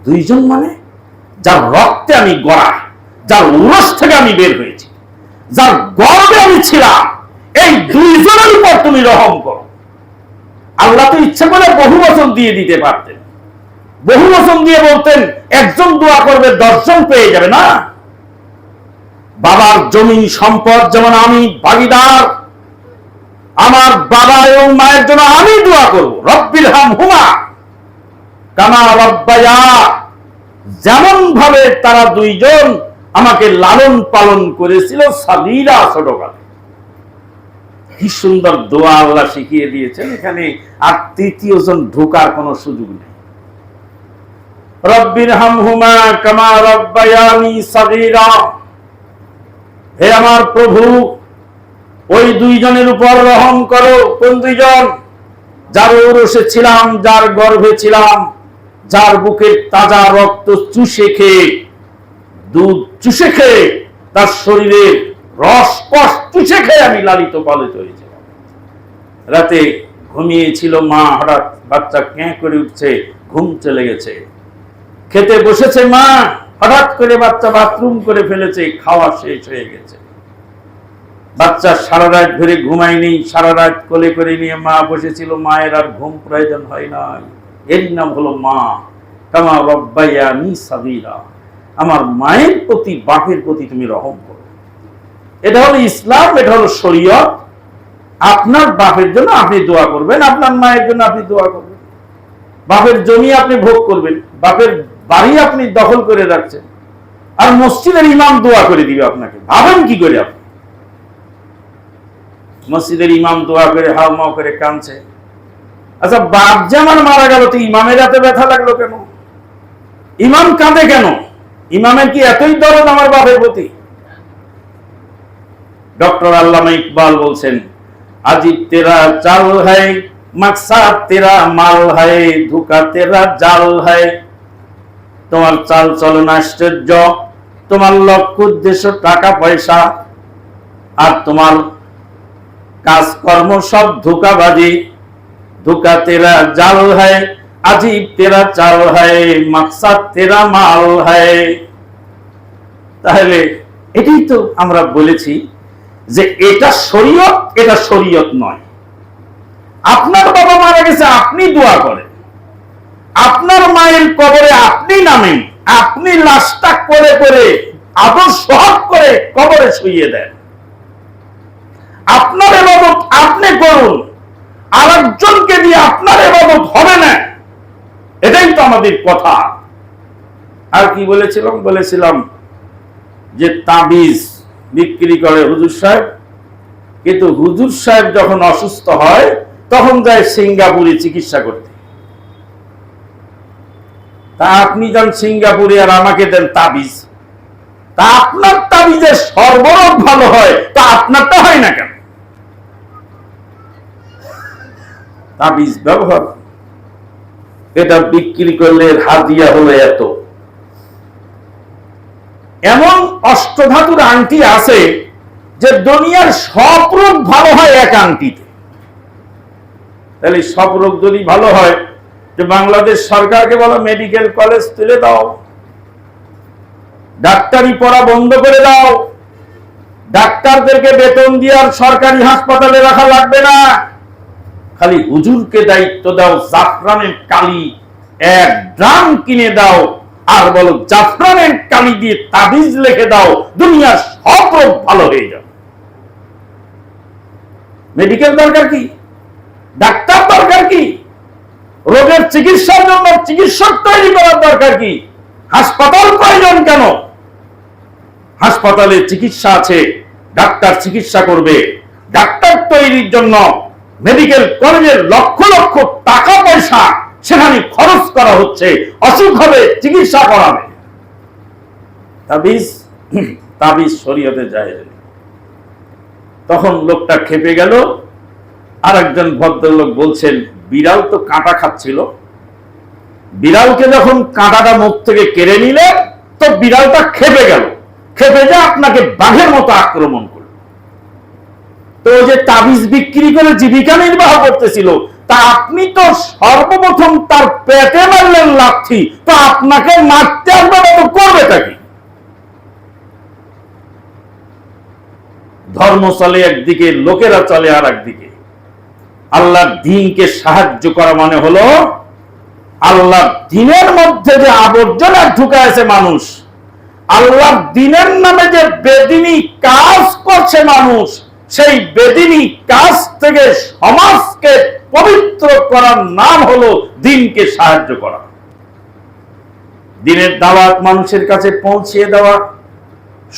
দুইজন মানে যার রক্তে আমি গড়া, যার উরস থেকে আমি বের হয়েছি, যার গর্ভে আমি ছিলাম, এই দুইজনের উপর তুমি রহম করো। আল্লাহ তো ইচ্ছা করে বহু বচন দিয়ে দিতে পারতেন, বহু বচন দিয়ে বলতেন একজন দোয়া করবে 10 জন পেয়ে যাবে না। বাবার জমি সম্পদ যেমন আমি ভাগীদার, আমার বাবা এবং মায়ের জন্য আমি দোয়া করব, রব্বির হাম হুমা কামা রব্বায়া, যেমন ভাবে তারা দুইজন আমাকে লালন পালন করেছিল সাগীরা, ছোটকালে। কি সুন্দর দোয়া আল্লাহ শিখিয়ে দিয়েছেন। এখানে আর তৃতীয় জন ঢোকার কোনো সুযোগ নেই। রব্বির হাম হুমা কামা রব্বায়ানি সাগীরা, হে আমার প্রভু ওই দুইজনের উপর রহম করো। কোন দুইজন? যার উরসে ছিলাম, যার গর্ভে ছিলাম, যার বুকের তাজা রক্ত চুষে খেয়ে, দুধ চুষে খেয়ে, তার শরীরের রস কষ চুষে খেয়ে আমি লালিত পালিত হয়েছিলাম। রাতে ঘুমিয়েছিল মা, হঠাৎ বাচ্চা ক্যাঁ করে উঠছে, ঘুম চলে গেছে। খেতে বসেছে মা, হঠাৎ করে বাচ্চা বাথরুম করে ফেলেছে, খাওয়া শেষ হয়ে গেছে। বাচ্চা সারা রাত ধরে ঘুমায়নি, সারা রাত কোলে করে নিয়ে মা বসেছিল, মায়ের আর ঘুম প্রয়োজন হয় নাই। এর নাম হলো মা। কামা রব্বায়ানি সাগীরা, আমার মায়ের প্রতি বাপের প্রতি তুমি রহম করো। এটা হলো ইসলাম, এটা হলো শরীয়ত। আপনার বাপের জন্য আপনি দোয়া করবেন, আপনার মায়ের জন্য আপনি দোয়া করবেন। বাপের জমি আপনি ভোগ করবেন, বাপের বাড়ি আপনি দখল করে রাখছেন, আর মসজিদের ইমাম দোয়া করে দিবে আপনাকে। ভাবেন কি করে আপনি? মসজিদের ইমাম দোয়া করে হাও মাও করে কাঁদছে। আচ্ছা, বাপ যে আমার মারা গেল, তো ইমামের এত ব্যথা লাগলো কেন? ইমাম কাঁদে কেন? ইমামের কি এতই দরদ আমার বাপের প্রতি? ডক্টর আল্লামা ইকবাল বলছেন, আজিব তেরা চাল হ্যায়, মাকসাদ তেরা মাল হ্যায়, ধোঁকা তেরা জাল হ্যায়। তোমার চাল চলন আশ্চর্য, তোমার লক্ষ্য উদ্দেশ্য টাকা পয়সা, আর তোমার কাজকর্ম সব ধোঁকাবাজি। ধোঁকা তেরা জাল হ্যায়, আজিব তেরা চাল হ্যায়, মাকসাদ তেরা মাল হ্যায়। তাহলে এটাই তো আমরা বলেছি যে এটা শরীয়ত, এটা শরীয়ত নয়। আপনার বাবা মারা গেছে, আপনি দোয়া করেন, আপনার মায়ের কবরে আপনি নামেন, আপনি লাশটা করে করে আদর সহজ করে কবরে শুইয়ে দেন। আপনার ইবাদত আপনি করুন, আরেকজনকে দিয়ে আপনার ইবাদত হবে না। এটাই তো আমাদের কথা। আর কি বলেছিলাম যে তাবিজ বিক্রি করে হুজুর সাহেব, কিন্তু হুজুর সাহেব যখন অসুস্থ হয় তখন যায় সিঙ্গাপুরে চিকিৎসা করতে। তা আপনি যান সিঙ্গাপুরে আর আমাকে দেন তাবিজ। তা আপনার তাবিজের সর্বরোগ ভালো হয়, তা আপনারটা হয় না কেন? তাবিজ ব্যবহার, এটা বিক্রি করলে হাদিয়া হলো এত। এমন অষ্টধাতুর আংটি আছে যে দুনিয়ার সব রোগ ভালো হয় এক আংটিতে। তাহলে সব রোগ যদি ভালো হয়, যে বাংলাদেশ সরকারকে বলো মেডিকেল কলেজ তুলে দাও, ডাক্তারি পড়া বন্ধ করে দাও, ডাক্তারদেরকে বেতন দিয়ে আর সরকারি হাসপাতালে রাখা লাগবে না, খালি হুজুরকে দায়িত্ব দাও, জাফরানের কালি 1 ড্রাম কিনে দাও, আর বলো জাফরানের কালি দিয়ে তাবিজ লিখে দাও, দুনিয়ার সব রোগ ভালো হয়ে যাবে। মেডিকেল দরকার কি? ডাক্তার দরকার কি? রোগের চিকিৎসার জন্য চিকিৎসক তৈরি করার দরকার কি? হাসপাতাল প্রয়োজন কেন? হাসপাতালে চিকিৎসা আছে, ডাক্তার চিকিৎসা করবে। ডাক্তার তৈরির জন্য মেডিকেল কলেজের লক্ষ লক্ষ টাকা পয়সা সেখানে খরচ করা হচ্ছে, অসুখ হবে চিকিৎসা করাবে। তাবিজ তাবিজ শরীয়তে জায়েজ নেই। তখন লোকটা খেপে গেল। আর একজন ভদ্রলোক বলছেন, বিড়াল তো কাঁটা খাচ্ছিল, বিড়ালকে যখন কাঁটাটা মুখ থেকে কেড়ে নিলেন তো বিড়ালটা খেপে গেল, খেপে যে আপনাকে বাঘের মতো আক্রমণ করল। তো যে তাবিজ বিক্রি করে জীবিকা নির্বাহ করতেছিল, তা আপনি তো সর্বপ্রথম তার পেটে মারলেন লাথি, তো আপনাকে মারতে আপনারা তো করবেটা কি? ধর্ম চলে একদিকে, লোকেরা চলে আর একদিকে। আল্লাহর দ্বীনকে সাহায্য করা মানে হলো আল্লাহর দ্বীনের মধ্যে যে আবর্জনা ঢুকাইছে মানুষ, আল্লাহর দ্বীনের নামে যে বেদিনী কাজ করছে মানুষ, সেই বেদিনী কাজ থেকে সমাজকে পবিত্র করার নাম হলো দ্বীনকে সাহায্য করা। দ্বীনের দাওয়াত মানুষের কাছে পৌঁছিয়ে দেওয়া,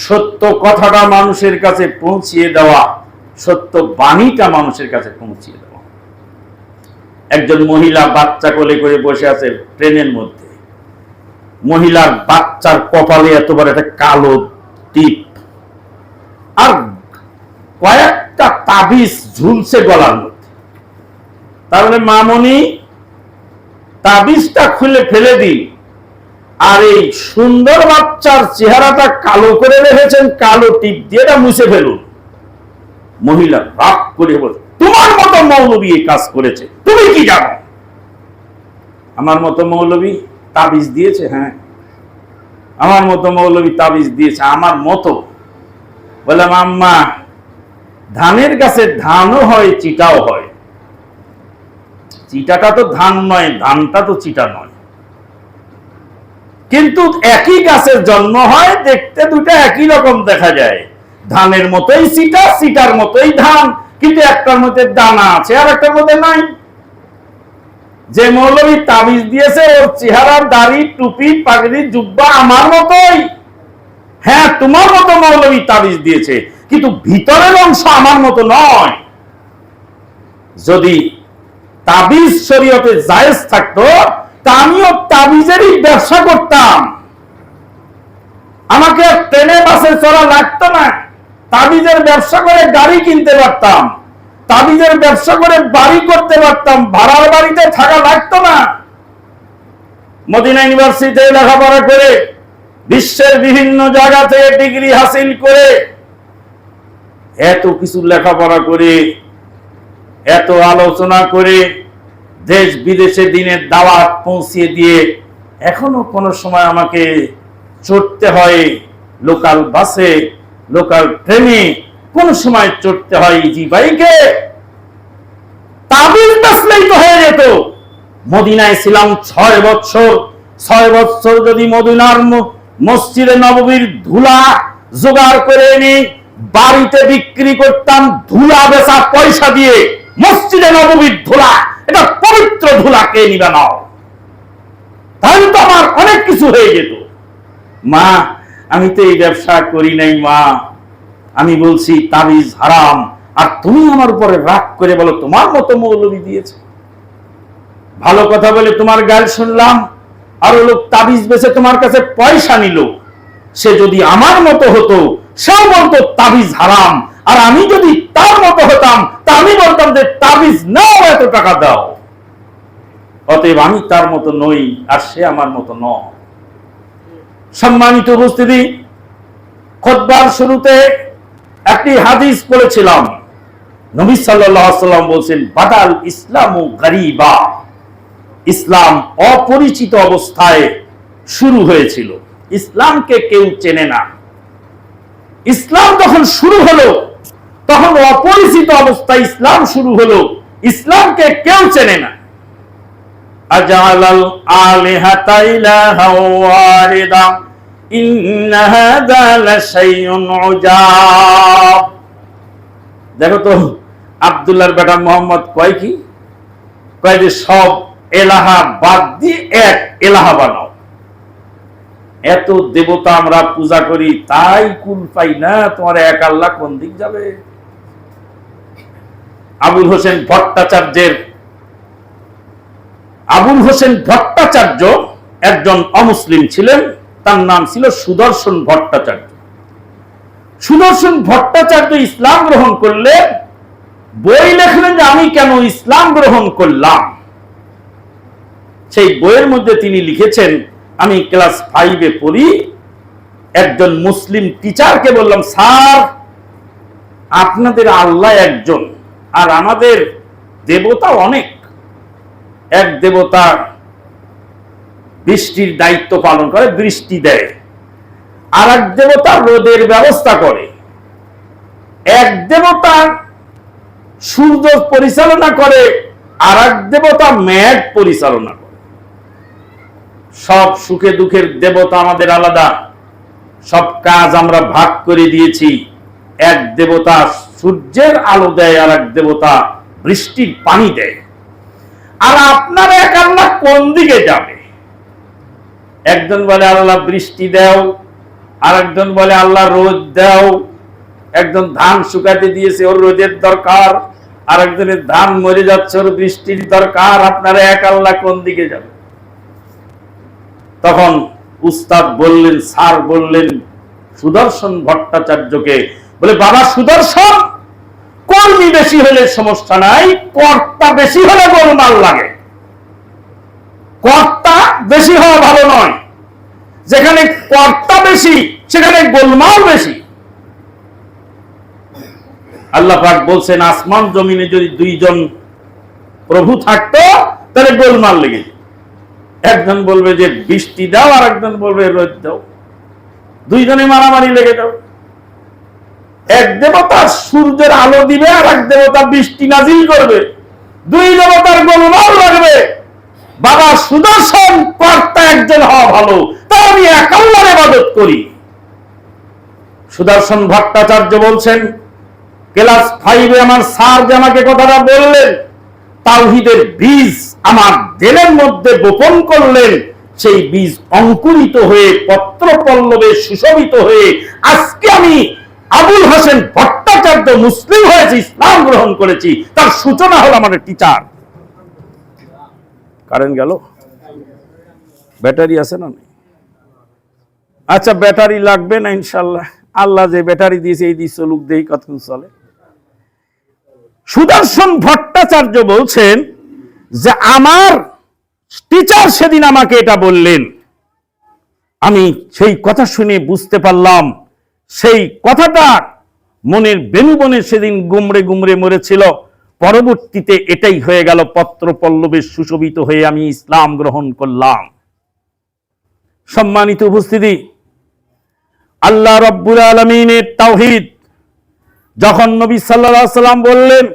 সত্য কথাটা মানুষের কাছে পৌঁছিয়ে দেওয়া, সত্য বাণীটা মানুষের কাছে পৌঁছিয়ে দেওয়া। একজন মহিলা বাচ্চা কোলে করে বসে আছে ট্রেনের মধ্যে। মহিলার বাচ্চার কপালে এত বড় একটা কালো টিপ, আর কয়েকটা তাবিজ ঝুলছে গলার মধ্যে। তাহলে মামনি তাবিজটা খুলে ফেলে দিন, আর এই সুন্দর বাচ্চার চেহারাটা কালো করে রেখেছেন, কালো টিপ দিয়ে এটা মুছে ফেলুন। মহিলা রাগ করে বলে, তোমার মতো মৌলবী এই কাজ করেছে, তুমি কি জানো? আমার মতো মৌলবী তাবিজ দিয়েছে? হ্যাঁ, আমার মতো মৌলবী তাবিজ দিয়েছে। আমার মতো? বললাম, আম্মা, ধানের গাছে ধানও হয়, চিটাও হয়। চিটাটা তো ধান নয়, ধানটা তো চিটা নয়, কিন্তু একই গাছের জন্ম হয়, দেখতে দুটো একই রকম দেখা যায়। ধানের মতোই চিটা, চিটার মতোই ধান, কিন্তু একটার মধ্যে দানা আছে আর একটার মধ্যে নাই। যে মৌলবী তাবিজ দিয়েছে, ওর চেহারা, দাড়ি, টুপি, পাগড়ি, জুব্বা আমার মতোই। হ্যাঁ, তোমার মতো মৌলবী তাবিজ দিয়েছে, কিন্তু ভিতরের অংশ আমার মতো নয়। যদি তাবিজ শরীয়তে জায়েজ থাকতো, তা আমিও তাবিজেরই ব্যবসা করতাম। আমাকে ট্রেনে বাসে চড়া লাগতো না, তাবিজের ব্যবসা করে গাড়ি কিনতে পারতাম, তাবিজের ব্যবসা করে বাড়ি করতে পারতাম, ভাড়ার বাড়িতে থাকা লাগতো না। মদিনা ইউনিভার্সিটিতে লেখাপড়া করে, বিশ্বের বিভিন্ন জায়গা থেকে ডিগ্রি হাসিল করে, এত কিছু লেখাপড়া করে, এত আলোচনা করে, দেশ বিদেশে দ্বীনের দাওয়াত পৌঁছিয়ে দিয়ে, এখনো কোন সময় আমাকে চড়তে হয় লোকাল বাসে, লোকাল ট্রেনে, কোন সময় চড়তে হয় ইজি বাইকে। তাবিজ বেচলেই তো হয়ে যেত। মদিনায় ছিলাম 6 বছর। 6 বছর যদি মদিনার মসজিদে নববীর ধুলা জোগাড় করে এনে বাড়িতে বিক্রি করতাম, ধুলা বেচা পয়সা দিয়ে, মসজিদে নববীর ধুলা, এটা পবিত্র ধুলা, কে নিবে নাও, তাহলে তো আমার অনেক কিছু হয়ে যেত। মা, আমি তো এই ব্যবসা করি নাই মা, আমি বলছি তাবিজ হারাম, আর তুমি আমার উপরে রাগ করে বলো তোমার মতো মৌলবী দিয়েছে। ভালো কথা বলে তোমার গাল শুনলাম, আর লোক তাবিজ বেচে তোমার কাছে পয়সা নিল। সে যদি আমার মতো হতো, সেও বলতো তাবিজ হারাম, আর আমি যদি তার মতো হতাম, তা আমি বলতাম যে তাবিজ নাও, এত টাকা দাও। অতএব আমি তার মতো নই, আর সে আমার মতো নয়। সম্মানিত উপস্থিতি, খুতবার শুরুতে একটি হাদিস পড়েছিলাম। নবী সাল্লাল্লাহু আলাইহি ওয়াসাল্লাম বলেছেন, বাদাল ইসলামু গরীবা, ইসলাম অপরিচিত অবস্থায় শুরু হয়েছিল, ইসলামকে কেউ চেনে না। ইসলাম যখন শুরু হলো, তখন অপরিচিত অবস্থায় ইসলাম শুরু হলো, ইসলামকে কেউ চেনে না। আজালাল আলিহাতা ইলাহাও ওয়াহিদা ইন্না হাযা লাশাইউন উজাব। দেখো তো, আব্দুল্লাহর বেটা মোহাম্মদ কয় কি? কয় যে সব এলাহা বাদ দিয়ে এক এলাহা বানাও। এত দেবতা আমরা পূজা করি, তাই কুল পাই না, তোমার এক আল্লাহ কোন দিক যাবে? আবুল হোসেন ভট্টাচার্য একজন অমুসলিম ছিলেন, তার নাম ছিল সুদর্শন ভট্টাচার্য। সুদর্শন ভট্টাচার্য ইসলাম গ্রহণ করলেন, বই লেখলেন যে আমি কেন ইসলাম গ্রহণ করলাম। সেই বইয়ের মধ্যে তিনি লিখেছেন, আমি ক্লাস 5-এ পড়ি, একজন মুসলিম টিচারকে বললাম, স্যার আপনাদের আল্লাহ একজন আর আমাদের দেবতা অনেক। এক দেবতা বৃষ্টির দায়িত্ব পালন করে, বৃষ্টি দেয়, আর এক দেবতা রোদের ব্যবস্থা করে, এক দেবতা সূর্য পরিচালনা করে, আর এক দেবতা মেঘ পরিচালনা করে। সব সুখে দুঃখের দেবতা আমাদের আলাদা, সব কাজ আমরা ভাগ করে দিয়েছি। এক দেবতা সূর্যের আলো দেয়, আর এক দেবতা বৃষ্টির পানি দেয়। আর আপনার এক আল্লাহ কোন দিকে যাবে? একজন বলে আল্লাহ বৃষ্টি দাও, আর একজন বলে আল্লাহ রোদ দাও। একজন ধান শুকাতে দিয়েছে, ওর রোদের দরকার, আর একজনের ধান মরে যাচ্ছে, ওর বৃষ্টির দরকার। আপনারা এক আল্লাহ কোন দিকে যাবে? তখন উস্তাদ বললেন, স্যার বললেন সুদর্শন ভট্টাচার্যকে, বলে বাবা সুদর্শন, কর্মী বেশি হলে সমস্যা নাই, কর্তা বেশি হলে গোলমাল লাগে। কর্তা বেশি হওয়া ভালো নয়, যেখানে কর্তা বেশি সেখানে গোলমাল বেশি। আল্লাহ পাক বলছেন, আসমান জমিনে যদি দুইজন প্রভু থাকতো তাহলে গোলমাল লেগে যেত। একজন বলবে যে বৃষ্টি দাও, আর একজন বলবে রোদ দাও, দুইজনে মারামারি লেগে যাও। এক দেবতা সূর্যের আলো দিবে, আর এক দেবতা বৃষ্টি নাজিল করবে, দুই দেবতার গোলমাল লাগবে। বাবা সুদর্শন, কর্তা একজন হওয়া ভালো, তাই আমি এক আল্লাহর ইবাদত করি। সুদর্শন ভট্টাচার্য বলছেন, ক্লাস 5-এ আমার স্যার যে আমাকে কথাটা বললেন, তাওহীদের বীজ আমার দিলের মধ্যে বপন করলেন। সেই বীজ অঙ্কুরিত হয়ে পত্র পল্লবে সুশোভিত হয়ে আজকে আমি আবুল হোসেন ভট্টাচার্য মুসলিম হয়েছি, ইসলাম গ্রহণ করেছি। তার সূচনা হলো আমাদের টিচার। কারেন্ট গেল? ব্যাটারি আছে না? আচ্ছা, ব্যাটারি লাগবে না ইনশাল্লাহ। আল্লাহ যে ব্যাটারি দিয়েছে এই দিয়ে চলুক, দেই কতক্ষণ চলে। সুদর্শন ভট্টাচার্য বলছেন যে আমার টিচার সেদিন আমাকে এটা বললেন, আমি সেই কথা শুনে বুঝতে পারলাম সেই কথাটা মনের বেনুবনে সেদিন গুমড়ে গুমড়ে মরেছিল। পরবর্তীতে এটাই হয়ে গেল, পত্র পল্লবে সুশোভিত হয়ে আমি ইসলাম গ্রহণ করলাম। সম্মানিত উপস্থিতি, আল্লাহ রাব্বুল আলামিনের তাওহীদ যখন নবী সাল্লাল্লাহু আলাইহি সাল্লাম বললেন,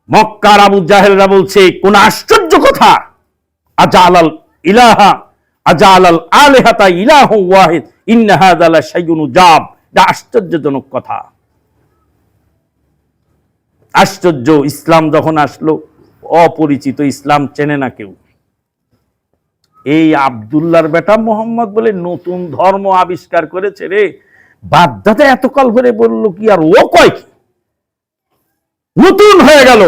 মক্কার আবু জাহেলরা বলছে কোন আশ্চর্য কথা, আজালাল ইলাহা আজালাল আলিহাতা ইলাহু ওয়াহিদ ইন্না হাযা লা শাইউন উজাব। এটা আশ্চর্যজনক কথা। আশ্চর্য, ইসলাম যখন আসলো, অপরিচিত, ইসলাম চেনে না কেউ। এই আব্দুল্লাহর বেটা মোহাম্মদ বলে নতুন ধর্ম আবিষ্কার করেছে রে। বাদদাতে এতকাল ধরে বললো কি, আর ও কয় কি, নতুন হয়ে গেল।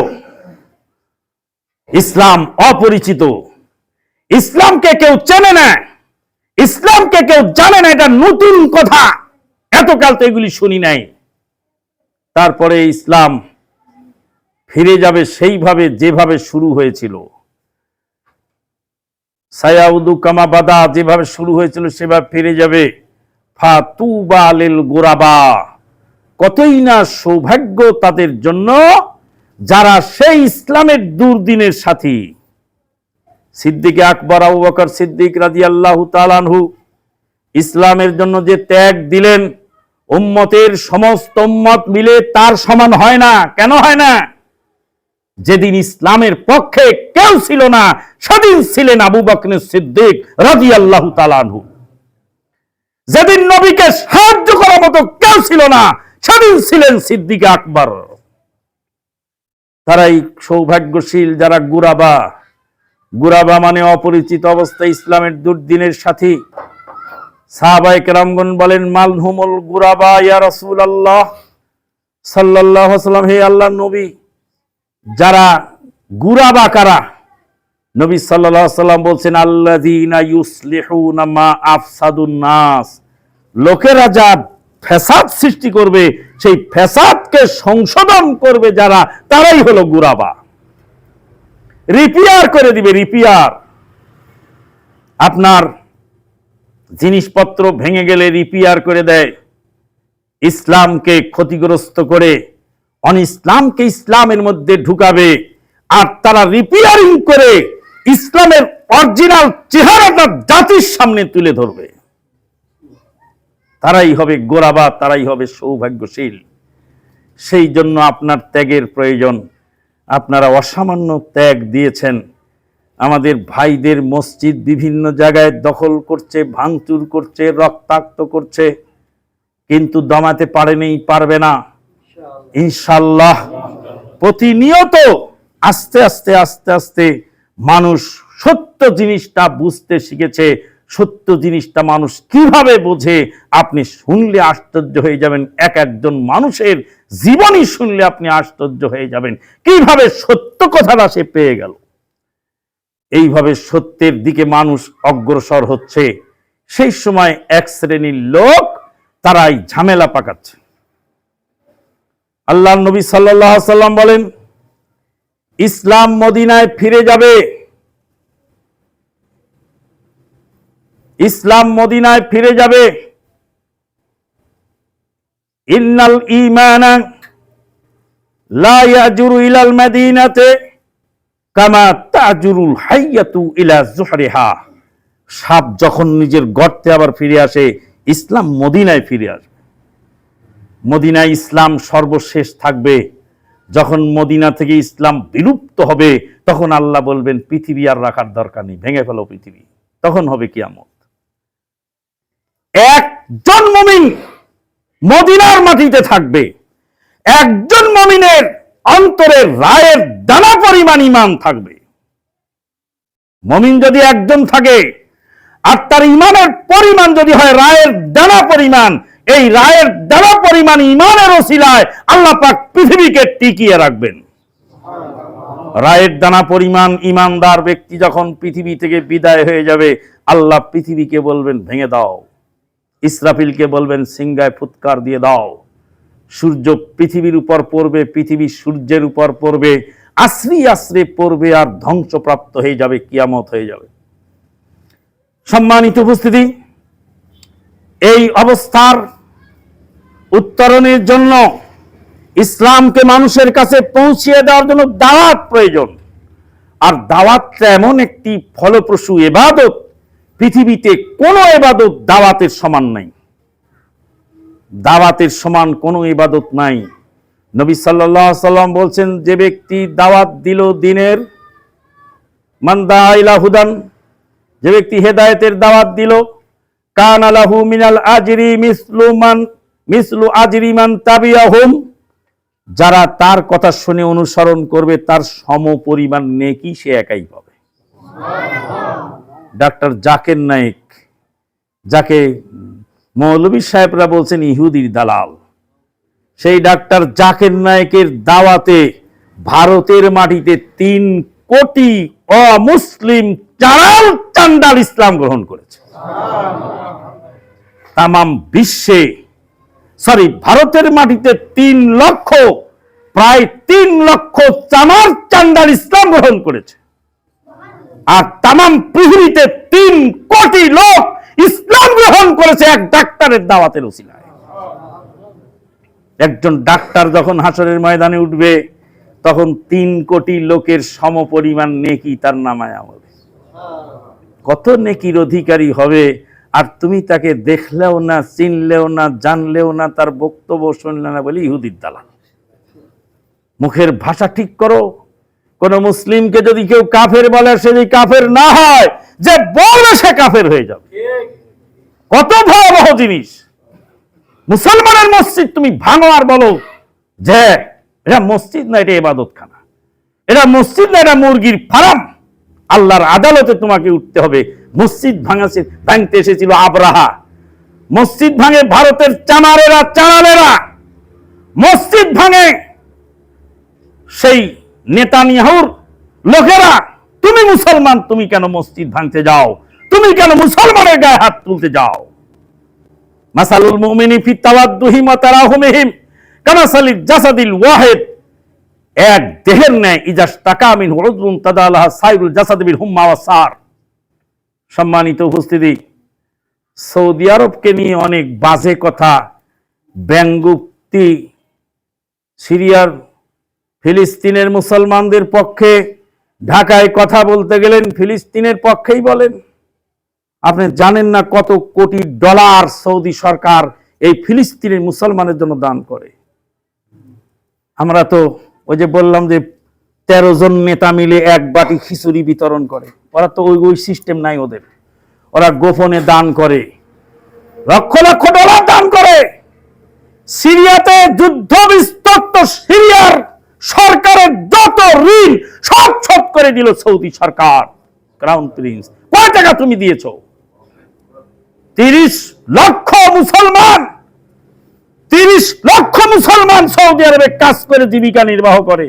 ইসলাম অপরিচিত, ইসলামকে কেউ চেনে না, ইসলামকে কেউ জানে না, এটা নতুন কথা। এতকাল তো এগুলি শুনি নাই। তারপরে ইসলাম ফিরে যাবে সেইভাবে যেভাবে শুরু হয়েছিল। সায়াউদু কামা বাদা, যেভাবে শুরু হয়েছিল সেভাবে ফিরে যাবে। ফাতুবা লিল গুরাবা, কতই না সৌভাগ্য তাদের জন্য যারা সেই ইসলামের দুর্দিনের সাথী। সিদ্দিক আকবর আবু বকর সিদ্দিক রাদিয়াল্লাহু তাআলা আনহু ইসলামের জন্য যে ত্যাগ দিলেন, উম্মতের সমস্ত উম্মত মিলে তার সমান হয় না। কেন হয় না? যেদিন ইসলামের পক্ষে কেউ ছিল না, সেদিন ছিলেন আবু বকর সিদ্দিক রাদিয়াল্লাহু তাআলা আনহু। যেদিন নবীকে সাহায্য করার মতো কেউ ছিল না, সেদিন ছিলেন সিদ্দিক আকবর। তারাই সৌভাগ্যশীল যারা গুরাবা। গুরাবা মানে অপরিচিত অবস্থায় ইসলামের দুর্দিনের সাথী। সাহাবায়ে কেরামগণ বলেন, মালহুমুল গুরাবা ইয়া রাসূলুল্লাহ সাল্লাল্লাহু আলাইহি ওয়াসাল্লাম, হে আল্লাহর নবী, যারা গুরাবা কারা? নবী সাল্লাল্লাহু আলাইহি ওয়াসাল্লাম বলছেন, আল্লাযীনা ইউসলিহুনা মা আফসাদুন নাস, লোকেরা যা ফ্যাসাদ সৃষ্টি করবে, সেই ফ্যাসাদকে সংশোধন করবে যারা, তারাই হলো গুরাবা। রিপেয়ার করে দিবে, রিপেয়ার। আপনার জিনিসপত্র ভেঙে গেলে রিপেয়ার করে দেয়, ইসলামকে ক্ষতিগ্রস্ত করে অন ইসলামকে ইসলামের মধ্যে ঢুকাবে, আর তারা রিপেয়ারিং করে ইসলামের অরিজিনাল চেহারাটা জাতির সামনে তুলে ধরবে। তারাই হবে গোরাবা, তারাই হবে সৌভাগ্যশীল। সেই জন্য আপনার ত্যাগের প্রয়োজন। আপনারা অসামান্য ত্যাগ দিয়েছেন। আমাদের ভাইদের মসজিদ বিভিন্ন জায়গায় দখল করছে, ভাঙচুর করছে, রক্তাক্ত করছে, কিন্তু দমাতে পারেনি, পারবে না ইনশাআল্লাহ। প্রতিনিয়ত আস্তে আস্তে আস্তে আস্তে মানুষ সত্য জিনিসটা বুঝতে শিখেছে। সত্য জিনিসটা মানুষ কিভাবে বোঝে আপনি শুনলে আশ্চর্য হয়ে যাবেন। এক একজন মানুষের জীবনী শুনলে আপনি আশ্চর্য হয়ে যাবেন কিভাবে সত্য কথাটা সে পেয়ে গেল। এইভাবে সত্যের দিকে মানুষ অগ্রসর হচ্ছে। সেই সময় এক শ্রেণীর লোক তারাই ঝামেলা পাকাচ্ছে। আল্লাহর নবী সাল্লাল্লাহু আলাইহি সাল্লাম বলেন, ইসলাম মদিনায় ফিরে যাবে, ইসলাম মদিনায় ফিরে যাবে। ইন্নাল ঈমানা লা ইয়াজুরু ইলাল মাদিনাতে কামা তাজুরুল হাইয়াতু ইলা যুহরিহা। সাপ যখন নিজের গর্তে আবার ফিরে আসে, ইসলাম মদিনায় ফিরে আসবে। মদিনায় ইসলাম সর্বশেষ থাকবে। যখন মদিনা থেকে ইসলাম বিলুপ্ত হবে, তখন আল্লাহ বলবেন পৃথিবী আর রাখার দরকার নেই, ভেঙে ফেলো পৃথিবী। তখন হবে কিয়ামত। একজন মুমিন মদিনার মাটিতে থাকবে, একজন মুমিনের অন্তরে রায়ের দানা পরিমাণ ঈমান থাকবে। মুমিন যদি একজন থাকে আর তার ঈমানের পরিমাণ যদি হয় রায়ের দানা পরিমাণ, এই রায়ের দানা পরিমাণ ঈমানের ওসিলায় আল্লাহ পাক পৃথিবীকে টিকিয়ে রাখবেন। রায়ের দানা পরিমাণ ঈমানদার ব্যক্তি যখন পৃথিবী থেকে বিদায় হয়ে যাবে, আল্লাহ পৃথিবীকে বলবেন ভেঙে দাও, ইসরাফিলকে বলবেন সিংহায় ফুৎকার দিয়ে দাও। সূর্য পৃথিবীর উপর পড়বে, পৃথিবী সূর্যের উপর পড়বে, আশ্রি আশ্রে পড়বে আর ধ্বংসপ্রাপ্ত হয়ে যাবে, কিয়ামত হয়ে যাবে। সম্মানিত উপস্থিতি, এই অবস্থার উত্তরণের জন্য ইসলামকে মানুষের কাছে পৌঁছিয়ে দেওয়ার জন্য দাওয়াত প্রয়োজন। আর দাওয়াতটা এমন একটি ফলপ্রসূ ইবাদত, পৃথিবীতে কোনো ইবাদত দাওয়াতের সমান নাই। দাওয়াতের সমান কোনো ইবাদত নাই। নবী সাল্লাল্লাহু আলাইহি সাল্লাম বলছেন, যে ব্যক্তি দাওয়াত দিল দিনের, মান দাআ ইলা হুদান, যে ব্যক্তি হেদায়েতের দাওয়াত দিল, কানা লাহু মিনাল আজরি মিসলু আজরি মান তাবিয়াহুম, যারা তার কথা শুনে অনুসরণ করবে তার সমপরিমাণ নেকি সে একাই পাবে। ডাক্তার জাকির নায়েক, যাকে মৌলভী সাহেবরা বলছেন ইহুদির দালাল, সেই ডাক্তার জাকির নায়েকের দাওয়াতে ভারতের মাটিতে 3 কোটি অমুসলিম চারাল চান্ডাল ইসলাম গ্রহণ করেছে। তামাম বিশ্বে, ভারতের মাটিতে 3 লক্ষ, প্রায় 3 লক্ষ চামার চান্ডাল ইসলাম গ্রহণ করেছে। আর তামাম পৃথিবীতে 3 কোটি লোক ইসলাম গ্রহণ করেছে এক ডাক্তারের দাওয়াতের ওসিলায়। একজন ডাক্তার যখন হাসরের ময়দানে উঠবে, তখন 3 কোটি লোকের সমপরিমাণ নেকি তার নামায় হবে। কত নেকির অধিকারী হবে! আর তুমি তাকে দেখলেও না, চিনলেও না, জানলেও না, তার বক্তব্য শুনলে না বলে ইহুদির দালাল। মুখের ভাষা ঠিক করো। কোন মুসলিমকে যদি কেউ কাফের বলে, সে যদি কাফের না হয়, যে বলবে সে কাফের হয়ে যাবে। কত ভয়াবহ জিনিস! মুসলমানের মসজিদ তুমি ভাঙো আর বলো যে এটা মসজিদ না, এটা ইবাদতখানা, এটা মসজিদ না, এটা মুরগির ফার্ম। আল্লাহর আদালতে তোমাকে উঠতে হবে। মসজিদ ভাঙতে এসেছিল আবরাহা, মসজিদ ভাঙে ভারতের চামারেরা, চালালেরা, মসজিদ ভাঙে সেই নেতানিয়াহুর লোকেরা। তুমি মুসলমান, তুমি কেন মসজিদ ভাঙতে যাও? তুমি কেন মুসলমানের গায়ে হাত তুলতে যাও? মাসালুল মুমিনি ফি তাওয়াদ্দুহিম ওয়া তারাহুমিহিম কামাসালিল জাসাদিল ওয়াহিদ, এক দেহের ন্যায় ইজাস তাকা মিন উযুন তাদালাহা সাইরুল জাসাদ বিল হুম্মা ওয়া সার। সম্মানিত উপস্থিতি, সৌদি আরবকে নিয়ে অনেক বাজে কথা, ব্যঙ্গোক্তি, সিরিয়ার ফিলিস্তিনের মুসলমানদের পক্ষে ঢাকায় কথা বলতে গেলেন ফিলিস্তিনের পক্ষেই বলেন। আপনি জানেন না কত কোটি ডলার সৌদি সরকার এই ফিলিস্তিনের মুসলমানের জন্য দান করে। আমরা তো ওই যে বললাম যে 13 জন নেতা মিলে এক বাটি খিচুড়ি বিতরণ করে, ওরা তো ওই সিস্টেম নাই ওদের। ওরা গোপনে দান করে, লক্ষ লক্ষ ডলার দান করে। সিরিয়াতে যুদ্ধ বিস্তৃত সিরিয়ার সরকারের যত ঋণ সব শোধ করে দিল সৌদি সরকার। ক্রাউন প্রিন্স, কয় টাকা তুমি দিয়েছো? 30 লক্ষ মুসলমান, 30 লক্ষ মুসলমান সৌদি আরবে কাজ করে জীবিকা নির্বাহ করে।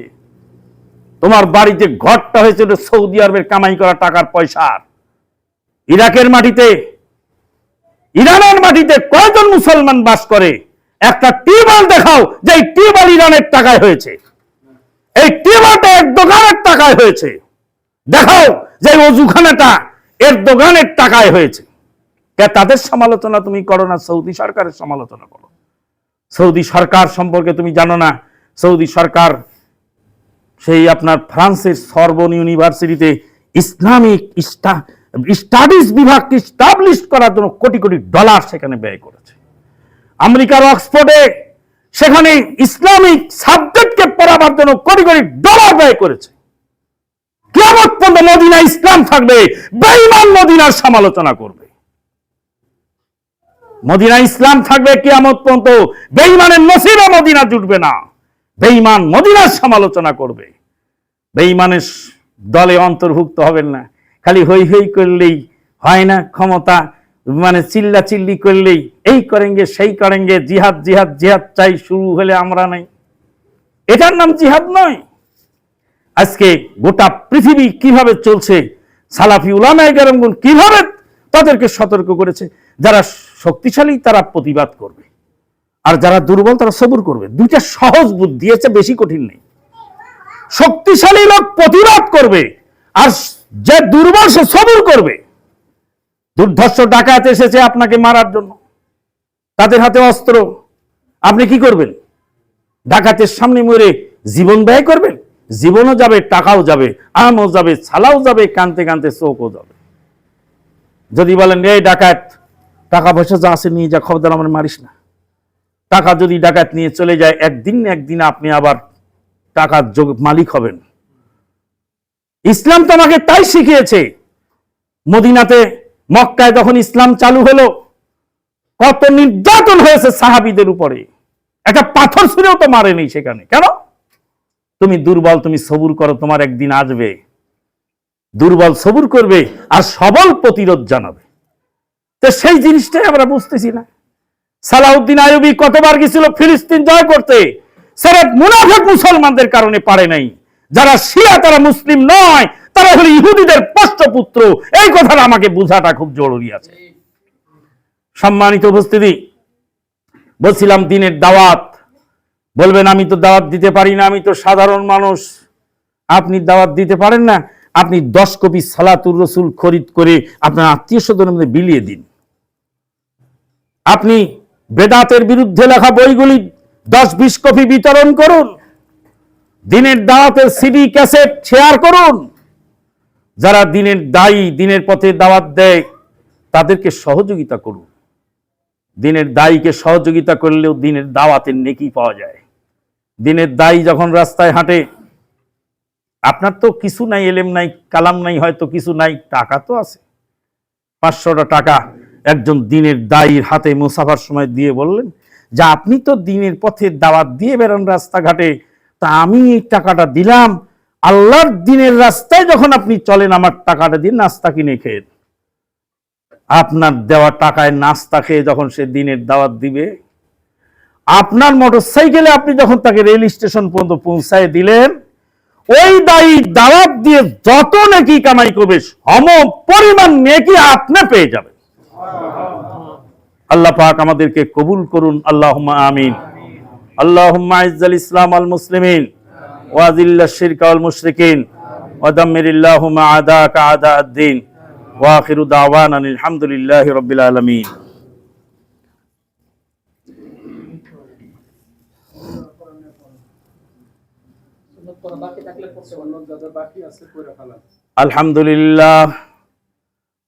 তোমার বাড়িতে ঘরটা হয়েছিল সৌদি আরবের কামাই করা টাকার পয়সার। ইরাকের মাটিতে, ইরানের মাটিতে কয়জন মুসলমান বাস করে? একটা টিউবওয়েল দেখাও যে এই টিউবওয়েল ইরানের টাকায় হয়েছে, এই টিউবওয়েলটা এরদোগানের টাকায় হয়েছে। দেখাও যে ওযুখানাটা এরদোগানের টাকায় হয়েছে। তাদের সমালোচনা তুমি করো না, সৌদি সরকারের সমালোচনা করো। সৌদি সরকার সম্পর্কে তুমি জানো না? সৌদি সরকার সেই আপনার ফ্রান্সের সরবন ইউনিভার্সিটিতে ইসলামিক স্টাডিজ বিভাগকে স্টাবলিশ করার জন্য কোটি কোটি ডলার সেখানে ব্যয় করেছে। আমেরিকার অক্সফোর্ডে সেখানে ইসলামিক সাবজেক্টকে পড়াবার জন্য কোটি কোটি ডলার ব্যয় করেছে। কিয়ামত পর্যন্ত মদিনা ইসলাম থাকবে, বেঈমান মদিনার সমালোচনা করবে। মদিনা ইসলাম থাকবে কিয়ামত পর্যন্ত, বেঈমানের নসিবে মদিনা জুটবে না। বেঈমান মদিনার সমালোচনা করবে, বেঈমানের দলে অন্তর্ভুক্ত হবেন না। খালি হই হই করলেই হয় না, ক্ষমতা মানে চিল্লা চিল্লি করলেই এই করেঙ্গে সেই করেঙ্গে, জিহাদ জিহাদ জিহাদ চাই শুরু হলে আমরা নাই, এটার নাম জিহাদ নয়। আজকে গোটা পৃথিবী কিভাবে চলছে, সালাফি উলামায়ে কেরামগণ কিভাবে তাদেরকে সতর্ক করেছে। যারা শক্তিশালী তারা প্রতিবাদ করবে, আর যারা দুর্বল তারা সবুর করবে। দুইটা সহজ বুদ্ধি, আছে বেশি কঠিন নেই। শক্তিশালী লোক প্রতিবাদ করবে, আর যে দুর্বল সে সবুর করবে। দুর্ধর্ষ ডাকাত এসেছে আপনাকে মারার জন্য, তাদের হাতে অস্ত্র, আপনি কি করবেন? ডাকাতের সামনে মরে জীবন ব্যয় করবেন? জীবনও যাবে, টাকাও যাবে, আমও যাবে, ছালাও যাবে, কানতে কানতে চোখও যাবে। যদি বলেন এই ডাকাত টাকা পয়সা যা আছে নিয়ে যা, খবরদার আমার মারিস না। টাকা যদি ডাকাত নিয়ে চলে যায়, একদিন না একদিন আপনি আবার টাকার মালিক হবেন। ইসলাম তো আমাকে তাই শিখিয়েছে। মদিনাতে, মক্কায় যখন ইসলাম চালু হলো, কত নির্যাতন হয়েছে সাহাবীদের উপরে। একটা পাথর ছুঁড়েও তো মারেনি সেখানে। কেন? তুমি দুর্বল, তুমি সবুর করো, তোমার একদিন আসবে। দুর্বল সবুর করবে, আর সবল প্রতিরোধ জানাবে। তো সেই জিনিসটাই আমরা বুঝতেছি না। সালাউদ্দিন আইয়ুবী কতবার গেছিল ফিলিস্তিন জয় করতে, সেটা মুনাফিক মুসলমানদের কারণে পারে নাই। যারা শিয়া তারা মুসলিম নয়, তারা হলো ইহুদিদের পোষ্যপুত্র। এই কথাটা আমাকে বোঝাটা খুব জরুরি আছে। সম্মানিত উপস্থিতি, বলছিলাম দিনের দাওয়াত। বলবেন আমি তো দাওয়াত দিতে পারি না, আমি তো সাধারণ মানুষ। আপনি দাওয়াত দিতে পারেন না? আপনি 10 কপি সালাতুর রসুল খরিদ করে আপনার আত্মীয় স্বজনের মধ্যে বিলিয়ে দিন। আপনি বেদাতের বিরুদ্ধে লেখা বইগুলি 10-20 কপি বিতরণ করুন। দিনের দাওয়াতের সিডি ক্যাসেট শেয়ার করুন। যারা দিনের দায়ী, দিনের পথে দাওয়াত দেয়, তাদেরকে সহযোগিতা করুন। দিনের দায়ীকে সহযোগিতা করলেও দিনের দাওয়াতের নেকি পাওয়া যায়। দিনের দায়ী যখন রাস্তায় হাঁটে, আপনার তো কিছু নাই, এলেম নাই, কালাম নাই, হয়তো কিছু নাই, টাকা তো আছে। 500 টাকা একজন দিনের দায়ীর হাতে মুসাফার সময় দিয়ে বললেন যে আপনি তো দিনের পথে দাওয়াত দিয়ে বেরোন রাস্তাঘাটে, তা আমি এই টাকাটা দিলাম, আল্লাহর দিনের রাস্তায় যখন আপনি চলেন আমার টাকাটা দিয়ে নাস্তা কিনে খেয়ে। আপনার দেওয়া টাকায় নাস্তা খেয়ে যখন সে দিনের দাওয়াত দিবে, আপনার মোটরসাইকেলে আপনি যখন তাকে রেল স্টেশন পর্যন্ত পৌঁছায় দিলেন, ওই দায়ী দাওয়াত দিয়ে যত নেকি কামাই করবে সম পরিমাণ নেকি আপনি পেয়ে যাবেন। আল্লাহ পাক আমাদেরকে কবুল করুন, আল্লাহুম্মা আমিন। আল্লাহুম্মা আইজ্জাল ইসলাম আল মুসলিমিন ওয়া আযিল্লাশ শিরকা ওয়াল মুশরিকিন ওয়া দাম্মিরিল্লাহুম্মা আদাকা আদা'আদ-দ্বীন ওয়া আখিরু দাওয়ানা আলহামদুলিল্লাহি রাব্বিল আলামিন। আলহামদুলিল্লাহ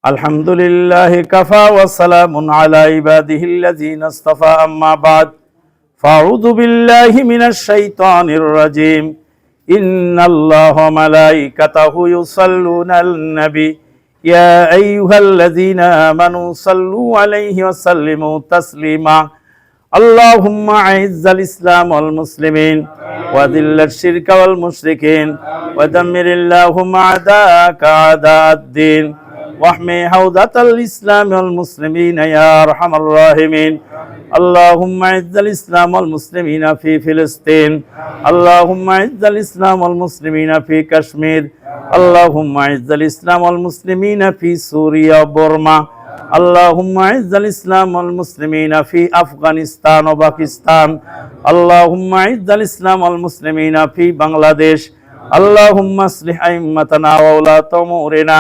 আলহামদুলিল্লাহি কাফা ওয়া সালামুন আলা ইবাদিহিল্লাযীনা ইসতাফা, আম্মা বা'দ, ফাআউযু বিল্লাহি মিনাশ শাইতানির রাজীম। ইন্নাল্লাহা ওয়া মালাইকাতাহু ইউসাল্লুনা আলান নবী ইয়া আইয়ুহাল্লাযীনা আমানু সাল্লু আলাইহি ওয়া সাল্লিমু তাসলিমা। আল্লাহুম্মা আইজ্জাল ইসলাম ওয়াল মুসলিমিন ওয়া যিল্লাশ শিরকা ওয়াল মুশরিকিন ওয়া দাম্মিরিল্লাহুম্মা আদাকা আদা'আদ-দ্বীন واحمي حوزة الإسلام والمسلمين يا أرحم الراحمين. اللهم أعز الإسلام والمسلمين في فلسطين. اللهم أعز الإسلام والمسلمين في كشمير. اللهم أعز الإسلام والمسلمين في سوريا وبورما. اللهم أعز الإسلام والمسلمين في أفغانستان وباكستان. اللهم أعز الإسلام والمسلمين في بنغلاديش. اللهم أصلح أئمتنا وولاة أمورنا.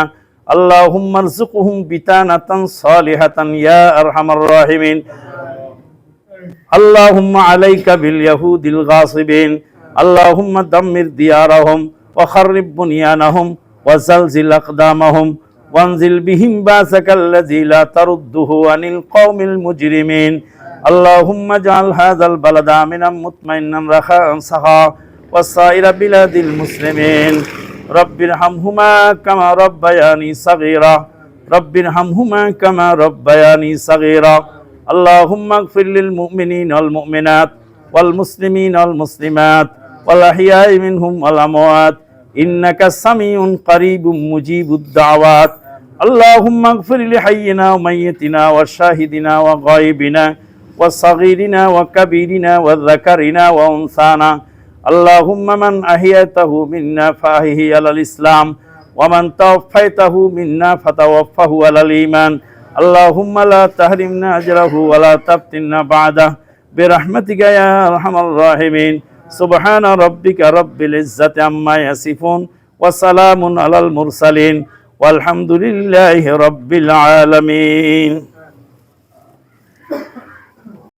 اللهم ارزقهم بطانة صالحة يا أرحم الراحمين. اللهم عليك باليهود الغاصبين. اللهم دمر ديارهم وخرب بنيانهم وزلزل أقدامهم وانزل بهم باسك الذي لا ترده عن القوم المجرمين. اللهم اجعل هذا البلد آمنا مطمئنا رخاء سخاء وسائر بلاد المسلمين. رب ارحمهما كما ربياني صغيرا. رب ارحمهما كما ربياني صغيرا. اللهم اغفر للمؤمنين والمؤمنات والمسلمين والمسلمات والأحياء منهم والأموات إنك سميع قريب مجيب الدعوات. اللهم اغفر لحينا وميتنا وشاهدنا وغائبنا وصغيرنا وكبيرنا وذكرنا وأنثانا. اللهم من أحييته منا فأحيه على الإسلام ومن توفيته منا فتوفه على الإيمان. اللهم لا تحرمنا أجره ولا تفتنا بعده برحمتك يا أرحم الراحمين. سبحان ربك رب العزة عما يصفون وسلام على المرسلين والحمد لله رب العالمين.